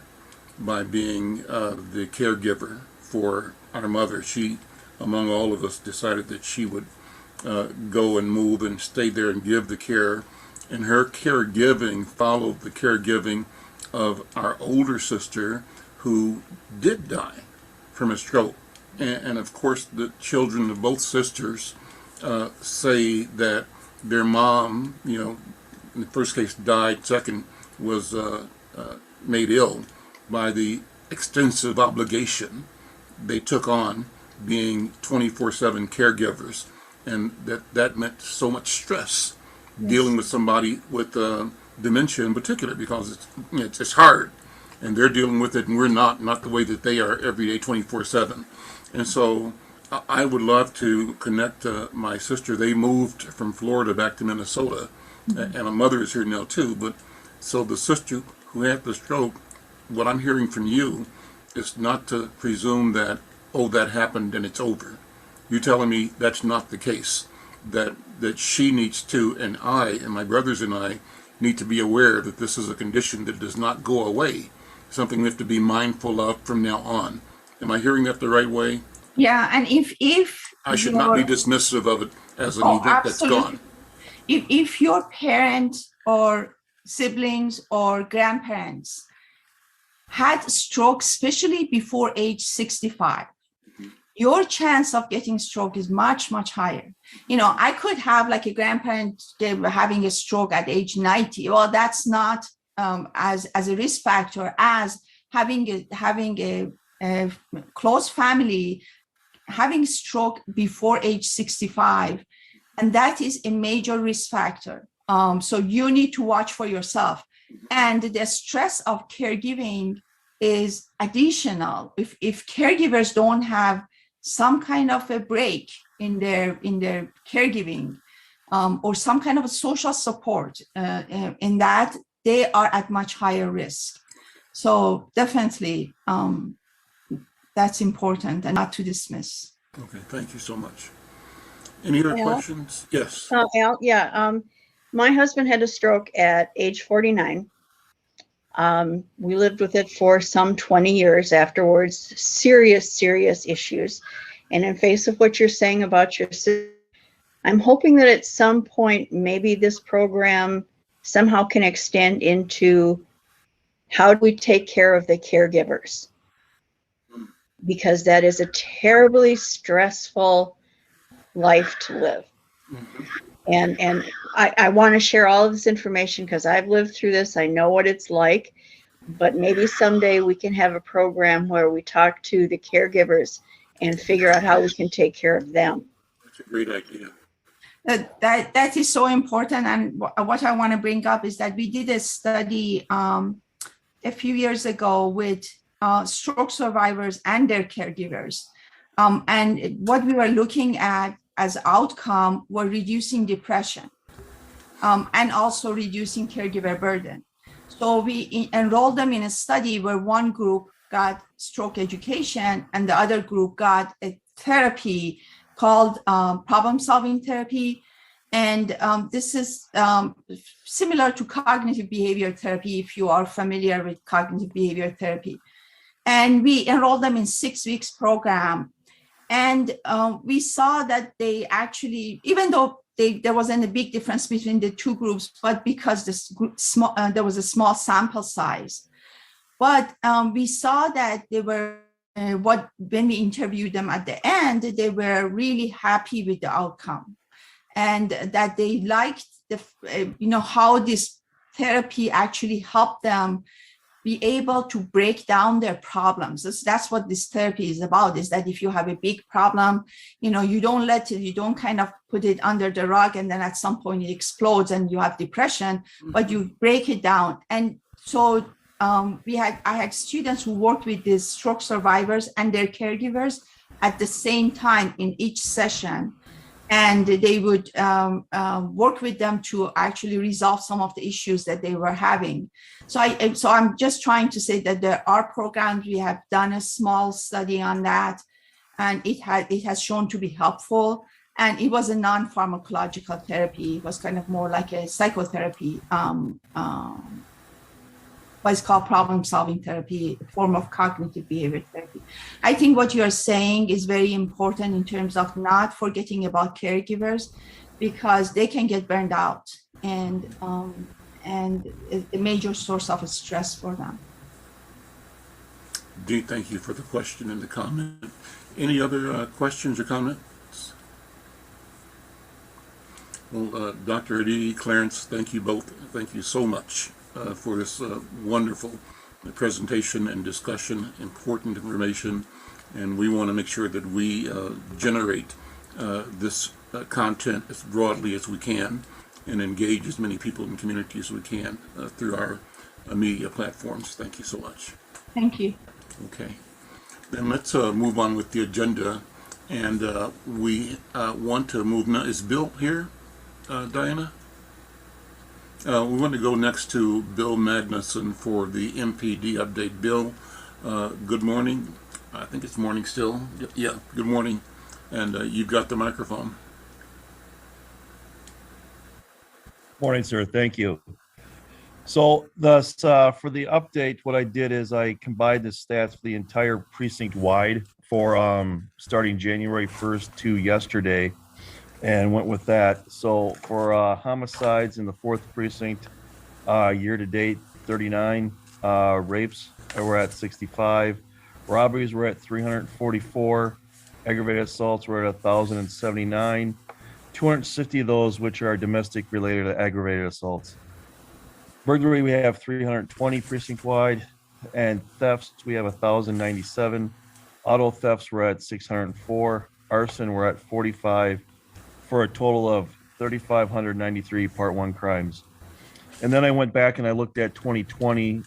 [SPEAKER 1] by being the caregiver for our mother. She, among all of us, decided that she would go and move and stay there and give the care. And her caregiving followed the caregiving of our older sister, who did die from a stroke. And of course, the children of both sisters say that their mom, in the first case died, second was made ill by the extensive obligation they took on being 24/7 caregivers, and that meant so much stress dealing with somebody with dementia in particular, because it's hard, and they're dealing with it, and we're not the way that they are every day 24/7. And so I would love to connect my sister. They moved from Florida back to Minnesota, and my mother is here now too. But so the sister who had the stroke, what I'm hearing from you is not to presume that, oh, that happened and it's over. You're telling me that's not the case, that she needs to, and I and my brothers and I need to be aware that this is a condition that does not go away, something we have to be mindful of from now on. Am I hearing that the right way?
[SPEAKER 5] Yeah, and if
[SPEAKER 1] I should not be dismissive of it as an event that's gone.
[SPEAKER 5] If your parent or siblings or grandparents had stroke, especially before age 65, your chance of getting stroke is much, much higher. I could have like a grandparent having a stroke at age 90. Well, that's not as a risk factor as having a close family having stroke before age 65. And that is a major risk factor. So you need to watch for yourself. And the stress of caregiving is additional. If caregivers don't have some kind of a break in their caregiving, or some kind of a social support, in that, they are at much higher risk. So definitely, that's important and not to dismiss.
[SPEAKER 1] Okay, thank you so much. Any other questions? Yes.
[SPEAKER 8] Al, yeah. My husband had a stroke at age 49. We lived with it for some 20 years afterwards. Serious issues. And in face of what you're saying about your sister, I'm hoping that at some point, maybe this program somehow can extend into how do we take care of the caregivers? Because that is a terribly stressful life to live. And I want to share all of this information because I've lived through this. I know what it's like, but maybe someday we can have a program where we talk to the caregivers and figure out how we can take care of them.
[SPEAKER 1] That's a great idea.
[SPEAKER 5] That is so important. And what I want to bring up is that we did a study a few years ago with stroke survivors and their caregivers. And what we were looking at as outcome were reducing depression and also reducing caregiver burden. So we enrolled them in a study where one group got stroke education and the other group got a therapy called problem-solving therapy. And this is similar to cognitive behavior therapy, if you are familiar with cognitive behavior therapy. And we enrolled them in 6 weeks program. And we saw that they actually, even though there wasn't a big difference between the two groups, but because there was a small sample size. But we saw that they were, when we interviewed them at the end, they were really happy with the outcome. And that they liked how this therapy actually helped them be able to break down their problems. That's what this therapy is about, is that if you have a big problem, you don't kind of put it under the rug and then at some point it explodes and you have depression, but you break it down. And so I had students who worked with these stroke survivors and their caregivers at the same time in each session. And they would work with them to actually resolve some of the issues that they were having. So I'm just trying to say that there are programs. We have done a small study on that, and it has shown to be helpful. And it was a non-pharmacological therapy. It was kind of more like a psychotherapy, what's called problem-solving therapy, a form of cognitive behavior therapy. I think what you are saying is very important in terms of not forgetting about caregivers, because they can get burned out and a major source of stress for them.
[SPEAKER 1] Dee, thank you for the question and the comment. Any other questions or comments? Well, Dr. Aditi, Clarence, thank you both. Thank you so much for this wonderful presentation and discussion, important information. And we want to make sure that we generate this content as broadly as we can and engage as many people in the community as we can through our media platforms. Thank you so much.
[SPEAKER 5] Thank you.
[SPEAKER 1] Okay. Then let's move on with the agenda. And we want to move now. Is Bill here, Diana? We want to go next to Bill Magnuson for the MPD update. Bill, good morning. I think it's morning still. Yeah, good morning. And you've got the microphone.
[SPEAKER 9] Morning, sir. Thank you. So thus, for the update, what I did is I combined the stats for the entire precinct wide for starting January 1st to yesterday and went with that. So for homicides in the 4th precinct, year to date, 39 rapes, we're at 65. Robberies were at 344. Aggravated assaults were at 1,079. 260 of those which are domestic related to aggravated assaults. Burglary, we have 320 precinct wide, and thefts, we have 1,097. Auto thefts, we're at 604. Arson, we're at 45, for a total of 3,593 Part 1 crimes. And then I went back and I looked at 2020,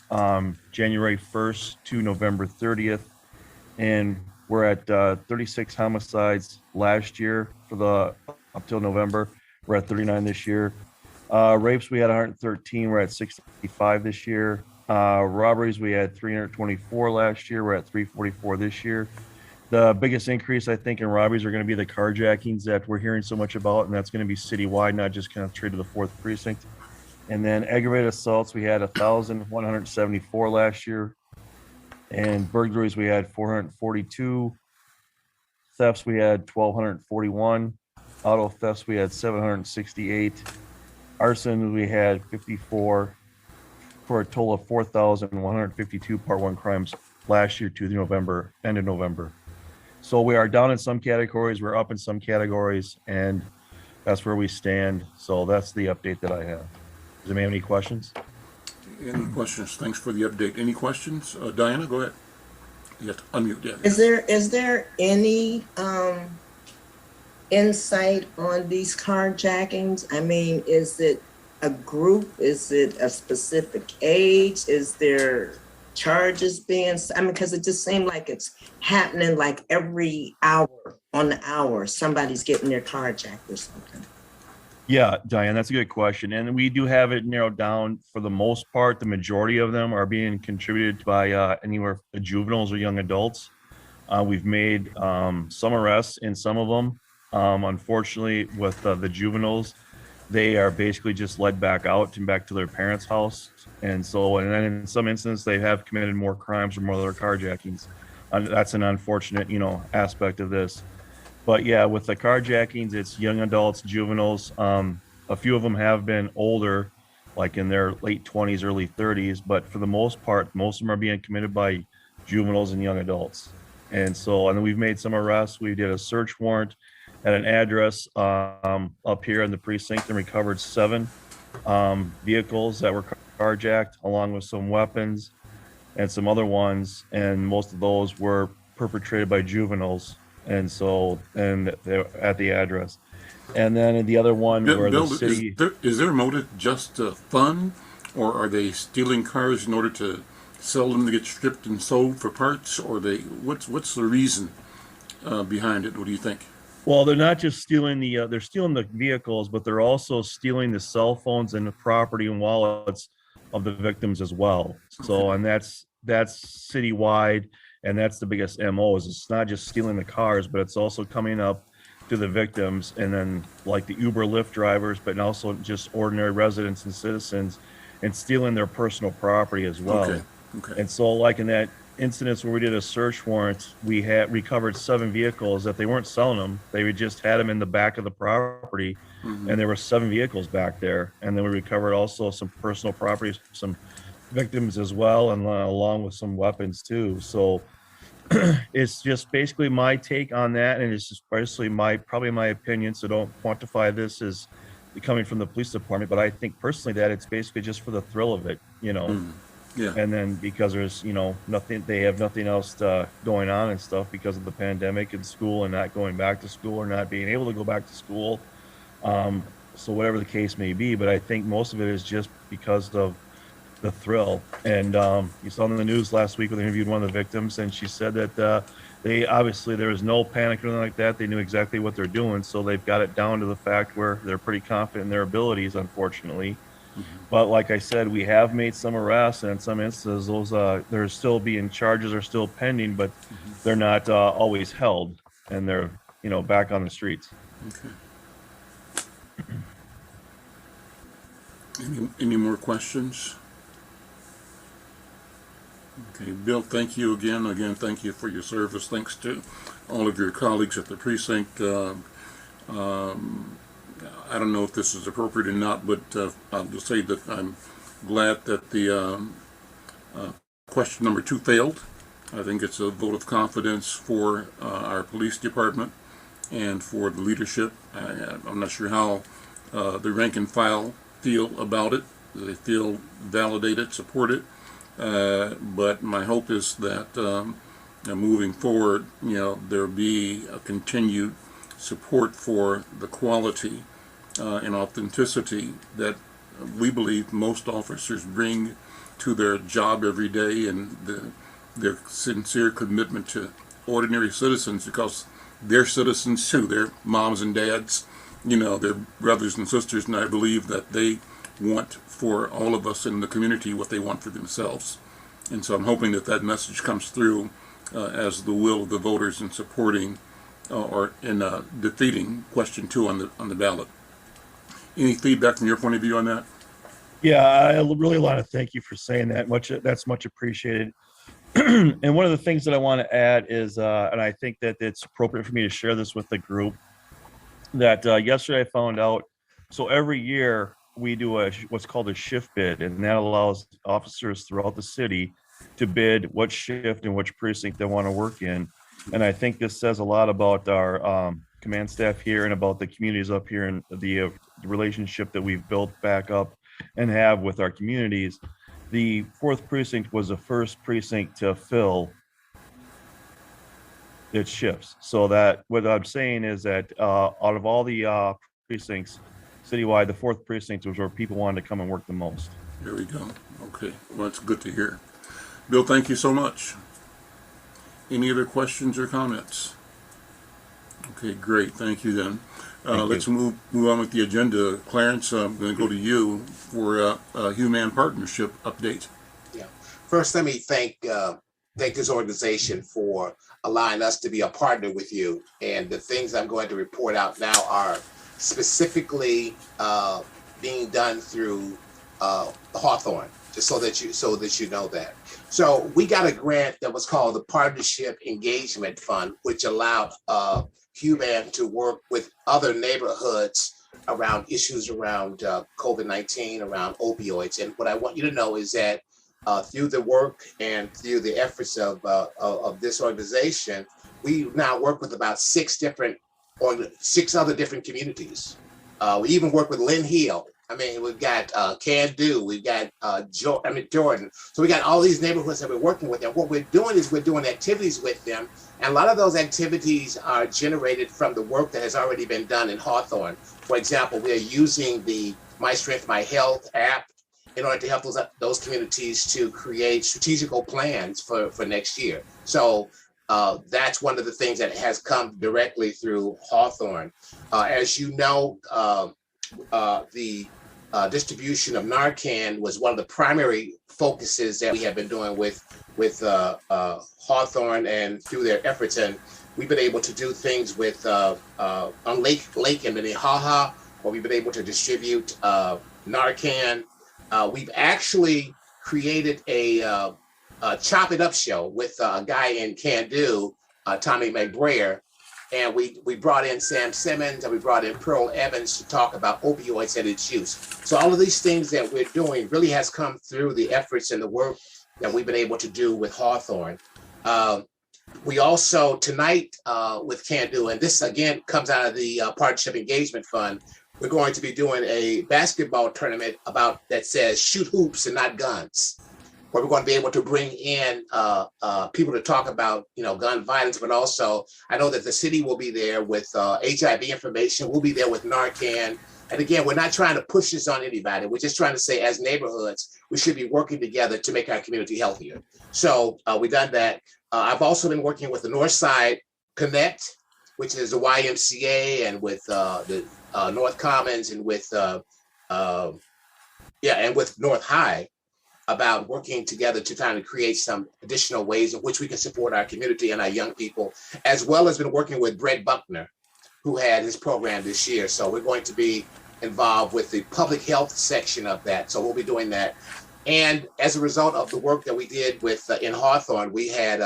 [SPEAKER 9] January 1st to November 30th, and we're at 36 homicides last year for the up till November. We're at 39 this year. Rapes, we had 113. We're at 65 this year. Robberies, we had 324 last year. We're at 344 this year. The biggest increase, I think, in robberies are going to be the carjackings that we're hearing so much about, and that's going to be citywide, not just concentrated to the 4th precinct. And then aggravated assaults, we had 1,174 last year. And burglaries, we had 442. Thefts, we had 1,241. Auto thefts, we had 768. Arson, we had 54, for a total of 4,152 Part 1 crimes last year to the November, end of November. So we are down in some categories, we're up in some categories, and that's where we stand. So that's the update that I have. Does anybody have any questions?
[SPEAKER 1] Any questions? Thanks for the update. Any questions? Diana, go ahead. You have to unmute. Yeah.
[SPEAKER 6] Is there any insight on these carjackings? I mean, is it a group? Is it a specific age? Is there charges being, I mean, because it just seemed like it's happening like every hour on the hour, somebody's getting their carjacked or something.
[SPEAKER 9] Yeah, Diane, that's a good question. And we do have it narrowed down. For the most part, the majority of them are being contributed by anywhere juveniles or young adults. We've made some arrests in some of them. Unfortunately, with the juveniles, they are basically just led back out and back to their parents' house. And so, and then in some instances, they have committed more crimes or more other carjackings. That's an unfortunate, aspect of this. But yeah, with the carjackings, it's young adults, juveniles. A few of them have been older, like in their late 20s, early 30s. But for the most part, most of them are being committed by juveniles and young adults. And so, and then we've made some arrests. We did a search warrant at an address up here in the precinct and recovered 7 vehicles that were carjacked, along with some weapons and some other ones. And most of those were perpetrated by juveniles. And so, and they're at the address. And then the other one where the city...
[SPEAKER 1] Is their motive just fun, or are they stealing cars in order to sell them to get stripped and sold for parts, or what's the reason behind it? What do you think?
[SPEAKER 9] Well, they're not just stealing they're stealing the vehicles, but they're also stealing the cell phones and the property and wallets of the victims as well. So, and that's citywide, and that's the biggest MO. Is it's not just stealing the cars, but it's also coming up to the victims, and then like the Uber, Lyft drivers, but also just ordinary residents and citizens, and stealing their personal property as well.
[SPEAKER 1] Okay.
[SPEAKER 9] And so, like in that incidents where we did a search warrant, we had recovered 7 vehicles that they weren't selling them. They just had them in the back of the property, and there were 7 vehicles back there. And then we recovered also some personal properties, some victims as well, and along with some weapons too. So it's just basically my take on that, and it's just basically probably my opinion. So don't quantify this as coming from the police department, but I think personally that it's basically just for the thrill of it, you know.
[SPEAKER 1] Yeah.
[SPEAKER 9] And then because there's, you know, nothing, they have nothing else going on and stuff because of the pandemic and school and not going back to school or not being able to go back to school. So whatever the case may be, but I think most of it is just because of the thrill. And you saw in the news last week when they interviewed one of the victims, and she said that they obviously there was no panic or anything like that. They knew exactly what they're doing, so they've got it down to the fact where they're pretty confident in their abilities, unfortunately. But like I said, we have made some arrests, and in some instances, those there's still being charges are still pending, but they're not always held, and they're, you know, back on the streets.
[SPEAKER 1] Okay. Any more questions? Okay, Bill, thank you again. Again, thank you for your service. Thanks to all of your colleagues at the precinct. I don't know if this is appropriate or not, but I'll just say that I'm glad that the question number 2 failed. I think it's a vote of confidence for our police department and for the leadership. I'm not sure how the rank and file feel about it. They feel validated, supported. But my hope is that moving forward, you know, there'll be a continued support for the quality and authenticity that we believe most officers bring to their job every day, and their sincere commitment to ordinary citizens, because they're citizens too. They're moms and dads, you know, they're brothers and sisters, and I believe that they want for all of us in the community what they want for themselves. And so I'm hoping that that message comes through as the will of the voters in supporting or in defeating question 2 on the ballot. Any feedback from your point of view on that?
[SPEAKER 9] Yeah, I really want to thank you for saying that. That's much appreciated. And one of the things that I want to add is, and I think that it's appropriate for me to share this with the group, that yesterday I found out, so every year we do what's called a shift bid, and that allows officers throughout the city to bid what shift and which precinct they want to work in. And I think this says a lot about our command staff here and about the communities up here and the relationship that we've built back up and have with our communities. The 4th precinct was the first precinct to fill its shifts. So that what I'm saying is that out of all the precincts citywide, the 4th precinct was where people wanted to come and work the most.
[SPEAKER 1] There we go. Okay, well, that's good to hear. Bill, thank you so much. Any other questions or comments? Okay, great. Thank you then. Let's move on with the agenda. Clarence, I'm going to go to you for a Human Partnership update.
[SPEAKER 7] Yeah. First, let me thank this organization for allowing us to be a partner with you. And the things I'm going to report out now are specifically being done through Hawthorne, just so that you know that. So we got a grant that was called the Partnership Engagement Fund, which allowed Human to work with other neighborhoods around issues around COVID-19, around opioids. And what I want you to know is that through the work and through the efforts of this organization, we now work with about 6 other different communities. We even work with Lynn Hill. I mean, we've got Can Do, we've got Jordan. So we got all these neighborhoods that we're working with. And what we're doing is we're doing activities with them. And a lot of those activities are generated from the work that has already been done in Hawthorne. For example, we are using the My Strength, My Health app in order to help those communities to create strategical plans for next year. So that's one of the things that has come directly through Hawthorne. As you know, the distribution of Narcan was one of the primary focuses that we have been doing with Hawthorne and through their efforts. And we've been able to do things with on Lake in Minnehaha, where we've been able to distribute Narcan. We've actually created a Chop It Up show with a guy in Can Do, Tommy McBrayer. And we brought in Sam Simmons and we brought in Pearl Evans to talk about opioids and its use. So all of these things that we're doing really has come through the efforts and the work that we've been able to do with Hawthorne. We also tonight with Can Do, and this again comes out of the Partnership Engagement Fund, we're going to be doing a basketball tournament that says shoot hoops and not guns, where we're going to be able to bring in people to talk about, gun violence, but also I know that the city will be there with HIV information. We'll be there with Narcan. And again, we're not trying to push this on anybody. We're just trying to say, as neighborhoods, we should be working together to make our community healthier. So we've done that. I've also been working with the Northside Connect, which is the YMCA, and with the North Commons, and with with North High, about working together to try to create some additional ways in which we can support our community and our young people, as well as been working with Brett Buckner, who had his program this year. So we're going to be involved with the public health section of that. So we'll be doing that. And as a result of the work that we did with in Hawthorne, we had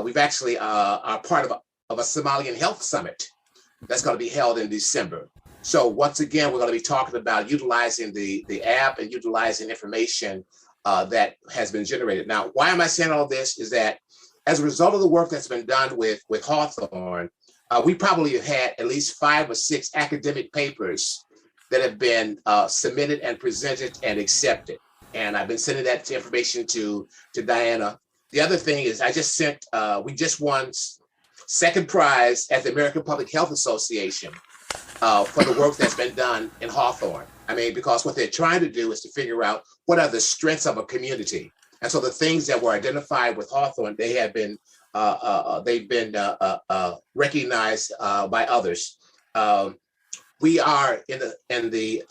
[SPEAKER 7] we've actually are part of a Somalian Health Summit that's going to be held in December. So once again, we're going to be talking about utilizing the app and utilizing information that has been generated. Now, why am I saying all this? Is that as a result of the work that's been done with Hawthorne, we probably have had at least 5 or 6 academic papers that have been submitted and presented and accepted. And I've been sending that information to Diana. The other thing is we just won second prize at the American Public Health Association for the work that's been done in Hawthorne. I mean, because what they're trying to do is to figure out what are the strengths of a community. And so the things that were identified with Hawthorne, they have been they've been recognized by others. We are in the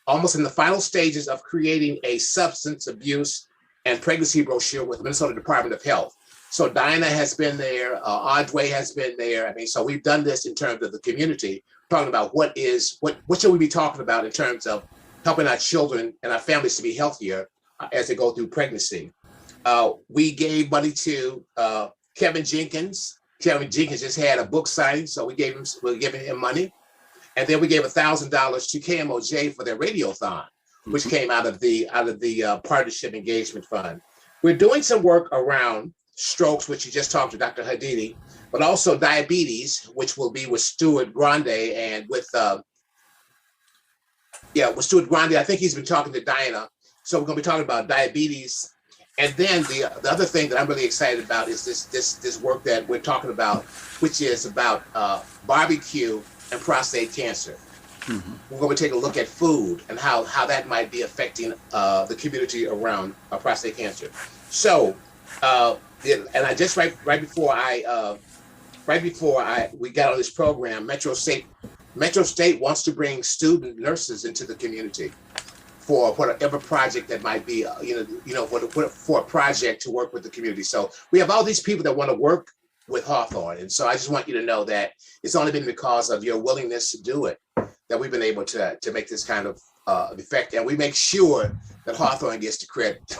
[SPEAKER 7] almost in the final stages of creating a substance abuse and pregnancy brochure with the Minnesota Department of Health. So Diana has been there, Audrey has been there. I mean, so we've done this in terms of the community, talking about what should we be talking about in terms of helping our children and our families to be healthier as they go through pregnancy. We gave money to Kevin Jenkins. Kevin Jenkins just had a book signing, so we're giving him money. And then we gave $1,000 to KMOJ for their radiothon, which came out of the Partnership Engagement Fund. We're doing some work around strokes, which you just talked to Dr. Hadidi, but also diabetes, which will be with Stuart Grande and with Stuart Grande. I think he's been talking to Diana. So we're going to be talking about diabetes. And then the other thing that I'm really excited about is this work that we're talking about, which is about barbecue and prostate cancer. Mm-hmm. We're going to take a look at food and how that might be affecting the community around prostate cancer. So, and I just right before we got on this program, Metro State wants to bring student nurses into the community for whatever project that might be, for a project to work with the community. So we have all these people that want to work with Hawthorne. And so I just want you to know that it's only been because of your willingness to do it that we've been able to make this kind of effect. And we make sure that Hawthorne gets the credit.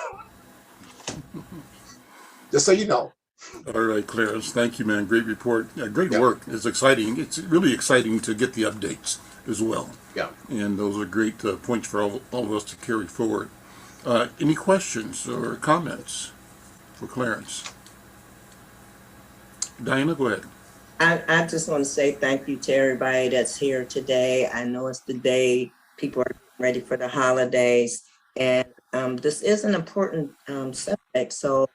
[SPEAKER 7] Just so you know.
[SPEAKER 1] All right, Clarence. Thank you, man. Great report. Great work. It's exciting. It's really exciting to get the updates as well.
[SPEAKER 7] Yeah.
[SPEAKER 1] And those are great points for all of us to carry forward. Any questions or comments for Clarence? Diana, go ahead.
[SPEAKER 6] I just want to say thank you to everybody that's here today. I know it's the day people are ready for the holidays, and this is an important subject. So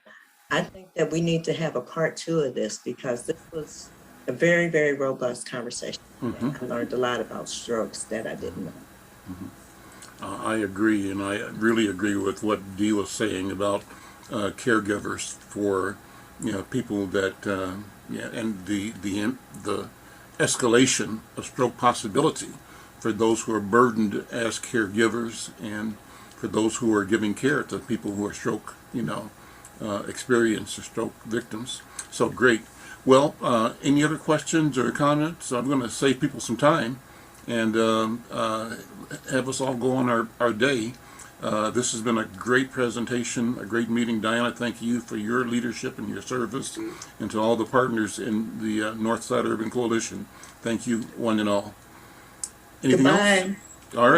[SPEAKER 6] I think that we need to have a part 2 of this, because this was a very, very robust conversation. Mm-hmm. I learned a lot about strokes that I didn't know.
[SPEAKER 1] Mm-hmm. I agree, and I really agree with what Dee was saying about caregivers for people that and the escalation of stroke possibility for those who are burdened as caregivers, and for those who are giving care to people who are stroke experience or stroke victims. So great. Well, any other questions or comments? I'm going to save people some time and have us all go on our day. This has been a great presentation, a great meeting. Diana, thank you for your leadership and your service, and to all the partners in the Northside Urban Coalition. Thank you, one and all. Anything else? All right.